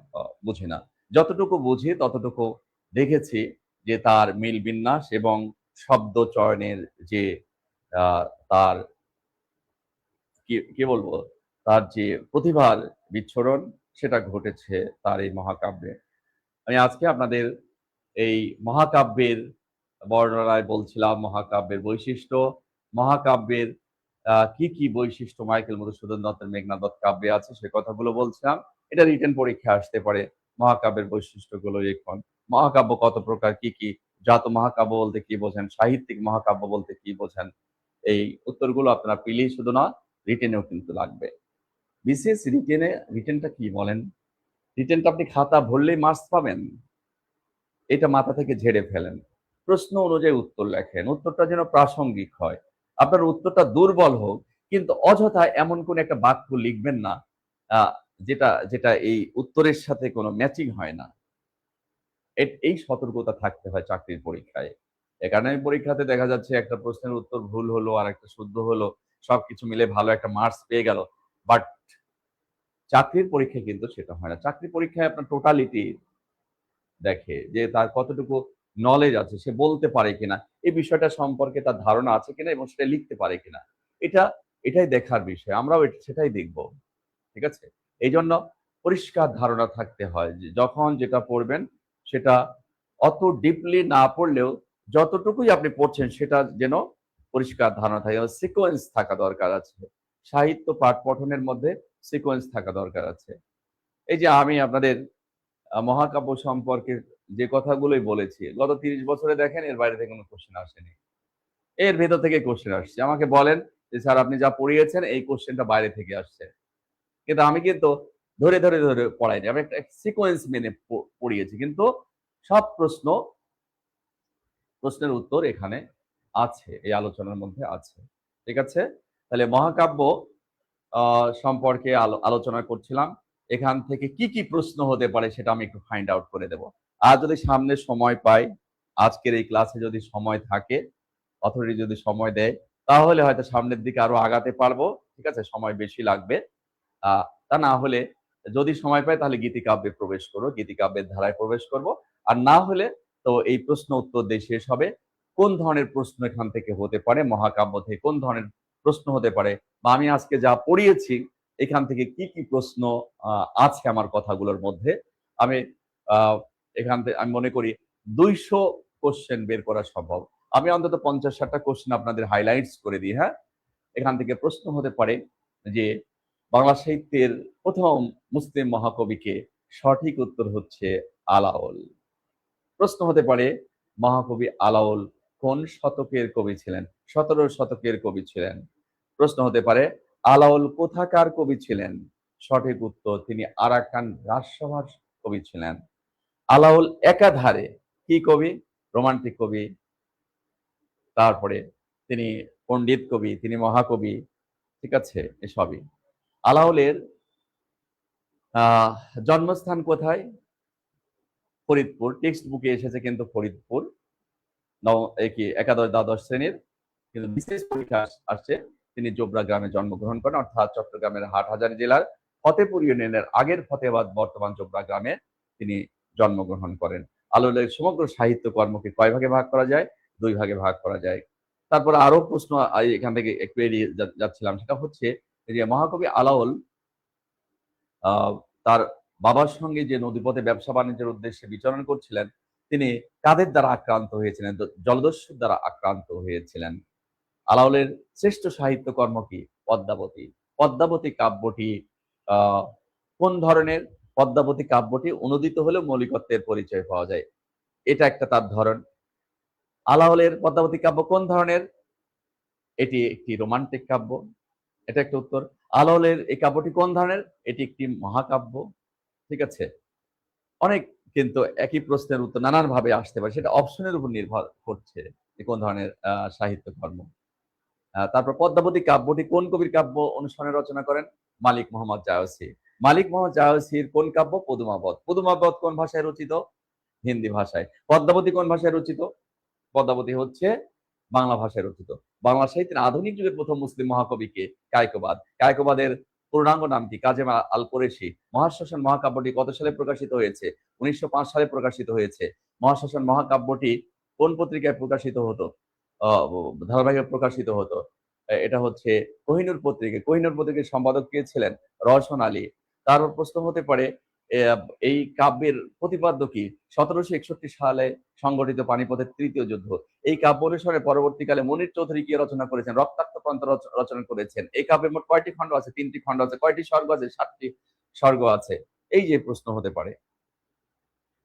বুঝি না। যতটুকু বুঝি ততটুকু দেখেছি যে তার মিল বিন্যাস এবং শব্দ চয়নের যে তার কি বলবো, তার যে প্রতিভার বিচ্ছুরণ, সেটা ঘটেছে তার এই মহাকাব্যে। আমি আজকে আপনাদের এই মহাকাব্যের বর্ণনায় বলছিলাম মহাকাব্যের বৈশিষ্ট্য, মহাকাব্যের কি কি বৈশিষ্ট্য মাইকেল মধুসূদন দত্তের মেঘনা দত্ত কাব্যে আছে সে কথাগুলো বলছিলাম। এটা রিটেন পরীক্ষা আসতে পারে। মহাকাব্যের বৈশিষ্ট্যগুলো লিখুন। মহাকাব্য কত প্রকার, কি কি, জাত মহাকাব্য বলতে কি বোঝেন, সাহিত্যিক মহাকাব্য বলতে কি বোঝেন, এই উত্তরগুলো আপনারা পেলেই শুধু না, রিটেনেও কিন্তু লাগবে। বিশেষ রিটেনটা কি বলেন? রিটেনটা আপনি খাতা ভরলেই মার্কস পাবেন, এটা মাথা থেকে ঝেড়ে ফেলেন। প্রশ্ন অনুযায়ী উত্তর লেখেন, উত্তরটা যেন প্রাসঙ্গিক হয়। আপনার উত্তরটা দুর্বল হোক, কিন্তু অযথা এমন কোন একটা বাক্য লিখবেন না যেটা যেটা এই উত্তরের সাথে কোনো ম্যাচিং হয় না। এই সতর্কতা থাকতে হয় চাকরির পরীক্ষায়। একাডেমিক পরীক্ষাতে দেখা যাচ্ছে একটা প্রশ্নের উত্তর ভুল হলো আর একটা শুদ্ধ হলো, সবকিছু মিলে ভালো একটা মার্কস পেয়ে গেল। বাট চাকরির পরীক্ষায় কিন্তু সেটা হয় না। চাকরির পরীক্ষায় আপনার টোটালিটি দেখে যে তার কতটুকু নলেজ আছে, সে বলতে পারে কিনা, এই বিষয়টা সম্পর্কে তার ধারণা আছে কিনা এবং সেটা লিখতে পারে কিনা। এটা এটাই দেখার বিষয়। আমরাও সেটাই দেখব, ঠিক আছে? এই জন্য পরিষ্কার ধারণা থাকতে হয় যে যখন যেটা পড়বেন সেটা অত ডিপলি না পড়লেও যতটুকুই আপনি পড়ছেন সেটা যেন পরিষ্কার ধারণা থাকে, সিকোয়েন্স থাকা দরকার আছে। সাহিত্য পাঠ পঠনের মধ্যে সিকোয়েন্স থাকা দরকার আছে। এই যে আমি আপনাদের মহাকাব্য সম্পর্কে যে কথাগুলোই বলেছি, গত 30 বছরে দেখেন এর বাইরে থেকে কোনো কোশ্চেন আসেনি। এর ভেতর থেকে কোশ্চেন আসছে। আমাকে বলেন যে স্যার আপনি যা পড়িয়েছেন এই কোশ্চেনটা বাইরে থেকে আসছে, কিন্তু আমি কিন্তু ধরে ধরে ধরে পড়াইনি, আমি একটা সিকোয়েন্স মেনে পড়িয়েছি। কিন্তু সব প্রশ্নের উত্তর এখানে আছে, এই আলোচনার মধ্যে আছে, ঠিক আছে? তাহলে মহাকাব্য সম্পর্কে আলোচনা করছিলাম। এখান থেকে কি কি প্রশ্ন হতে পারে সেটা আমি একটু ফাইন্ড আউট করে দেব। আর যদি সামনে সময় পাই, আজকের এই ক্লাসে যদি সময় থাকে, অথরিটি যদি সময় দেয়, তাহলে হয়তো সামনের দিকে আরো আগাতে পারবো। ঠিক আছে, সময় বেশি লাগবে। তা না হলে যদি সময় পাই তাহলে গীতিকাব্যে প্রবেশ করবো, গীতিকাব্যের ধারায় প্রবেশ করব। আর না হলে তো এই প্রশ্ন উত্তর দিয়ে শেষ হবে। কোন ধরনের প্রশ্ন এখান থেকে হতে পারে, মহাকাব্য থেকে কোন ধরনের প্রশ্ন হতে পারে, বা আমি আজকে যা পড়িয়েছি এখান থেকে কি কি প্রশ্ন আছে আমার কথাগুলোর মধ্যে, আমি এখান থেকে আমি মনে করি 200 কোশ্চেন বের করা সম্ভব। আমি অন্তত 50-60টা কোশ্চেন আপনাদের হাইলাইটস করে দিই। হ্যাঁ, এখান থেকে প্রশ্ন হতে পারে যে বাংলা সাহিত্যের প্রথম মুসলিম মহাকবিকে, সঠিক উত্তর হচ্ছে আলাওল। প্রশ্ন হতে পারে মহাকবি আলাওল কোন শতকের কবি ছিলেন, 17 শতকের কবি ছিলেন। প্রশ্ন হতে পারে আলাওল কোথাকার কবি ছিলেন, সঠিক উত্তর তিনি আরাকান রাজসভার কবি ছিলেন। আলাওল একাধারে কি কবি, রোমান্টিক কবি, তারপরে তিনি পণ্ডিত কবি, তিনি মহাকবি। ঠিক আছে, এসবই। আলাওলের জন্মস্থান কোথায়? ফরিদপুর। টেক্সট বুকে এসেছে কিন্তু ফরিদপুর, একাদশ দ্বাদশ শ্রেণীর, কিন্তু বিশেষ পরীক্ষা আসছে তিনি জোবরা গ্রামে জন্মগ্রহণ করেন, অর্থাৎ চট্টগ্রামের হাটহাজারী জেলার ফতেপুর ইউনিয়নের আগের ফতেহাবাদ বর্তমান জোবরা গ্রামে তিনি জন্মগ্রহণ করেন। আলাওলের সমগ্র সাহিত্য কর্মকে কয় ভাগে ভাগ করা যায়? 2 ভাগে ভাগ করা যায়। তারপর আরো প্রশ্ন এখান থেকে একটু এড়িয়ে যাচ্ছিলাম, সেটা হচ্ছে যে মহাকবি আলাওল তার বাবার সঙ্গে যে নদীপথে ব্যবসা বাণিজ্যের উদ্দেশ্যে বিচরণ করছিলেন, তিনি কাদের দ্বারা আক্রান্ত হয়েছিলেন? জলদস্যুর দ্বারা আক্রান্ত হয়েছিলেন। আলাওলের শ্রেষ্ঠ সাহিত্য কর্ম কি? পদ্মাবতী। পদ্মাবতী কাব্যটি কোন ধরনের? পদ্মাবতী কাব্যটি অনুদিত হলেও মৌলিকত্বের পরিচয় পাওয়া যায়, এটা একটা তার ধরন। আলাওলের পদ্মাবতী কাব্য কোন ধরনের? এটি একটি রোমান্টিক কাব্য, এটা একটা উত্তর। আলাওলের এই কাব্যটি কোন ধরনের? এটি একটি মহাকাব্য। ঠিক আছে, অনেক কিন্তু একই প্রশ্নের উত্তর নানান ভাবে আসতে পারে, সেটা অপশনের উপর নির্ভর করছে যে কোন ধরনের সাহিত্য কর্ম। তারপর পদ্মাবতী কাব্যটি কোন কবির কাব্য অনুসরণে রচনা করেন? মালিক মোহাম্মদ জায়সী। মালিক মোহাম্মদ জায়সীর কোন কাব্য? পদুমাবত। পদুমাবত কোন ভাষায় রচিত? হিন্দি ভাষায়। পদ্মাবতী কোন ভাষায় রচিত? পদ্মাবতী হচ্ছে বাংলা ভাষায় রচিত। বাংলা সাহিত্যের আধুনিক যুগের প্রথম মুসলিম মহাকবিকে? কায়কোবাদ। কায়কোবাদের পূর্ণাঙ্গ নাম কি? কাজী আল কুরেশি। মহাশ্মশান মহাকাব্যটি কত সালে প্রকাশিত হয়েছে? 1905 সালে প্রকাশিত হয়েছে। মহাশ্মশান মহাকাব্যটি কোন পত্রিকায় প্রকাশিত হতো? ধারাবাহিক প্রকাশিত হতো। এটা হচ্ছে কোহিনূর পত্রিকা। কোহিনূর পত্রিকার সম্পাদক কে ছিলেন? রওশন আলী। তারপর প্রশ্ন হতে পারে এই কাব্যের প্রতিপাদ্য কি? 1761 সালে সংগঠিত পানিপথের তৃতীয় যুদ্ধ। এই কাব্য অনুসারে পরবর্তীকালে মনির চৌধুরী কে রচনা করেছেন? রক্তাক্ত প্রান্ত রচনা করেছেন। এই কাব্যের মোট কয়টি খণ্ড আছে? 3টি খণ্ড আছে। কয়টি স্বর্গ আছে? 7টি স্বর্গ আছে। এই যে প্রশ্ন হতে পারে।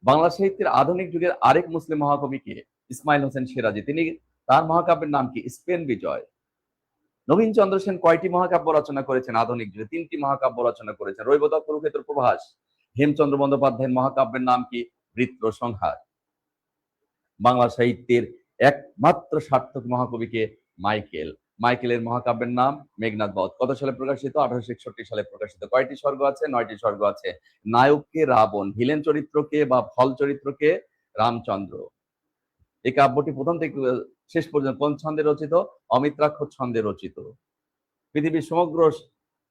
বাংলা সাহিত্যের আধুনিক যুগের আরেক মুসলিম মহাকবি কে? ইসমাইল হোসেন সিরাজি। তিনি, তার মহাকাব্যের নাম কি? স্পেন বিজয়। নবীন চন্দ্র সেন কয়টি মহাকাব্য রচনা করেছেন আধুনিক যুগে? 3টি মহাকাব্য রচনা করেছেন। রৈবত কুরুক্ষেত্র প্রভাস। হেমচন্দ্র বন্দ্যোপাধ্যায়ের মহাকাব্যের নাম কি? বৃত্র সংহার। বাংলা সাহিত্যের একমাত্র সার্থক মহাকবিকে? মাইকেল। মাইকেলের মহাকাব্যের নাম মেঘনাদ বধ। কত সালে প্রকাশিত? 1861 সালে প্রকাশিত। কয়টি স্বর্গ আছে? 9টি স্বর্গ আছে। নায়ককে রাবণ, ভিলেন চরিত্রকে বা ফল চরিত্রকে? রামচন্দ্র। এই কাব্যটি প্রথম থেকে শেষ পর্যন্ত কোন ছন্দে রচিত? অমিত্রাক্ষ ছন্দে রচিত। পৃথিবীর সমগ্র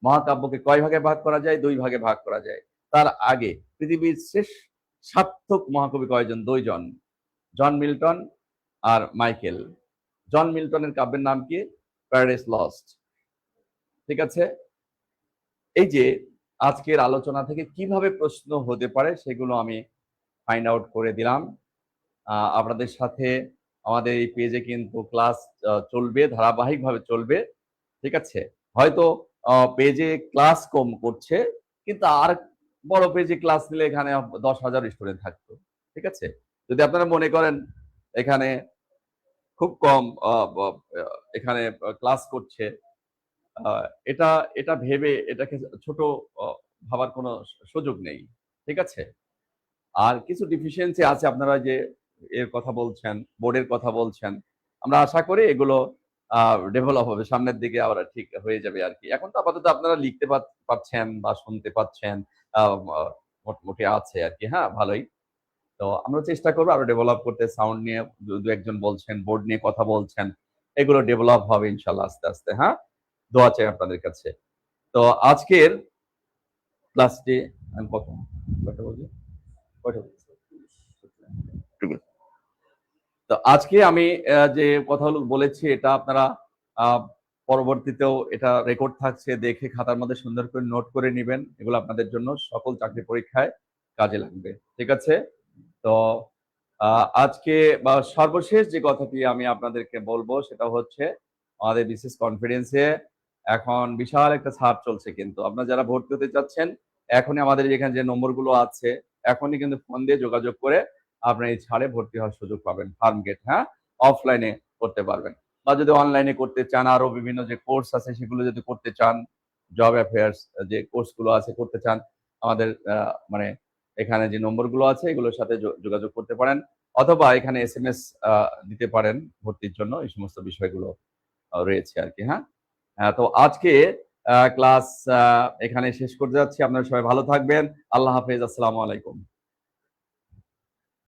মহাকাব্যকে কয় ভাগে ভাগ করা যায়? 2 ভাগে ভাগ করা যায়। তার আগে পৃথিবীর শেষ সার্থক মহাকবি কয়জন? 2 জন, জন মিল্টন আর মাইকেল। জন মিল্টনের কাব্যের নাম কি? Paradise lost. ঠিক আছে, এই যে আজকের আলোচনা থেকে কিভাবে প্রশ্ন হতে পারে সেগুলো আমি ফাইন্ড আউট করে দিলাম। আপনাদের সাথে আমাদের এই পেজে কিন্তু ক্লাস চলবে, ধারাবাহিকভাবে চলবে। ঠিক আছে, হয়তো পেজে ক্লাস কম করছে, কিন্তু আর বড় পেজে ক্লাস নিলে এখানে 10,000 স্টুডেন্ট থাকতো। ঠিক আছে, যদি আপনারা মনে করেন এখানে খুব কম এখানে ক্লাস করছে, এটা এটা ভেবে এটাকে ছোট ভাবার কোনো সুযোগ নেই। ঠিক আছে, আর কিছু ডিফিসিয়েন্সি আছে, আপনারা যে এর কথা বলছেন, বোর্ডের কথা বলছেন, আমরা আশা করি এগুলো ডেভেলপ হবে, সামনের দিকে আবার ঠিক হয়ে যাবে আর কি। এখন তো আপাতত আপনারা লিখতে পাচ্ছেন বা শুনতে পাচ্ছেন, মোটামুটি আছে আর কি। হ্যাঁ, ভালোই। তো আমরা চেষ্টা করবো আরো ডেভেলপ করতে। সাউন্ড নিয়ে দু একজন বলছেন, বোর্ড নিয়ে কথা বলছেন, এগুলো ডেভেলপ হবে ইনশাল্লাহ আস্তে আস্তে। হ্যাঁ, দোয়া চাই আপনাদের কাছে। তো আজকের ক্লাসটি আমি কয়টা বলছি? কয়টা বলছি? ঠিক আছে। তো আজকে আমি যে কথাগুলো বলেছি এটা আপনারা আহ, পরবর্তীতেও এটা রেকর্ড থাকছে, দেখে খাতার মধ্যে সুন্দর করে নোট করে নেবেন। এগুলো আপনাদের জন্য সকল চাকরি পরীক্ষায় কাজে লাগবে। ঠিক আছে? তো আজকে বা সর্বশেষ যে কথাটি আমি আপনাদেরকে বলবো সেটা হচ্ছে, আমাদের বিশেষ কনফারেন্সে এখন বিশাল একটা ছাড় চলছে, কিন্তু আপনারা যারা ভর্তি হতে চাচ্ছেন এখনই আমাদের যেখানে যে নম্বরগুলো আছে এখনই কিন্তু ফোন দিয়ে যোগাযোগ করে আপনার এই ছাড়ে ভর্তি হওয়ার সুযোগ পাবেন। ফার্ম গেট, হ্যাঁ, অফলাইনে করতে পারবেন, বা যদি অনলাইনে করতে চান আরো বিভিন্ন যে কোর্স আছে সেগুলো যদি করতে চান, জব অ্যাফেয়ার্স যে কোর্সগুলো আছে করতে চান, আমাদের মানে এখানে যে নম্বরগুলো আছে এগুলোর সাথে যোগাযোগ করতে পারেন, অথবা এখানে SMS দিতে পারেন ভর্তির জন্য। এই সমস্ত বিষয়গুলো রয়েছে আর কি। হ্যাঁ, তো আজকে ক্লাস এখানে শেষ করতে যাচ্ছি। আপনারা সবাই ভালো থাকবেন। আল্লাহ হাফেজ। আসসালামু আলাইকুম।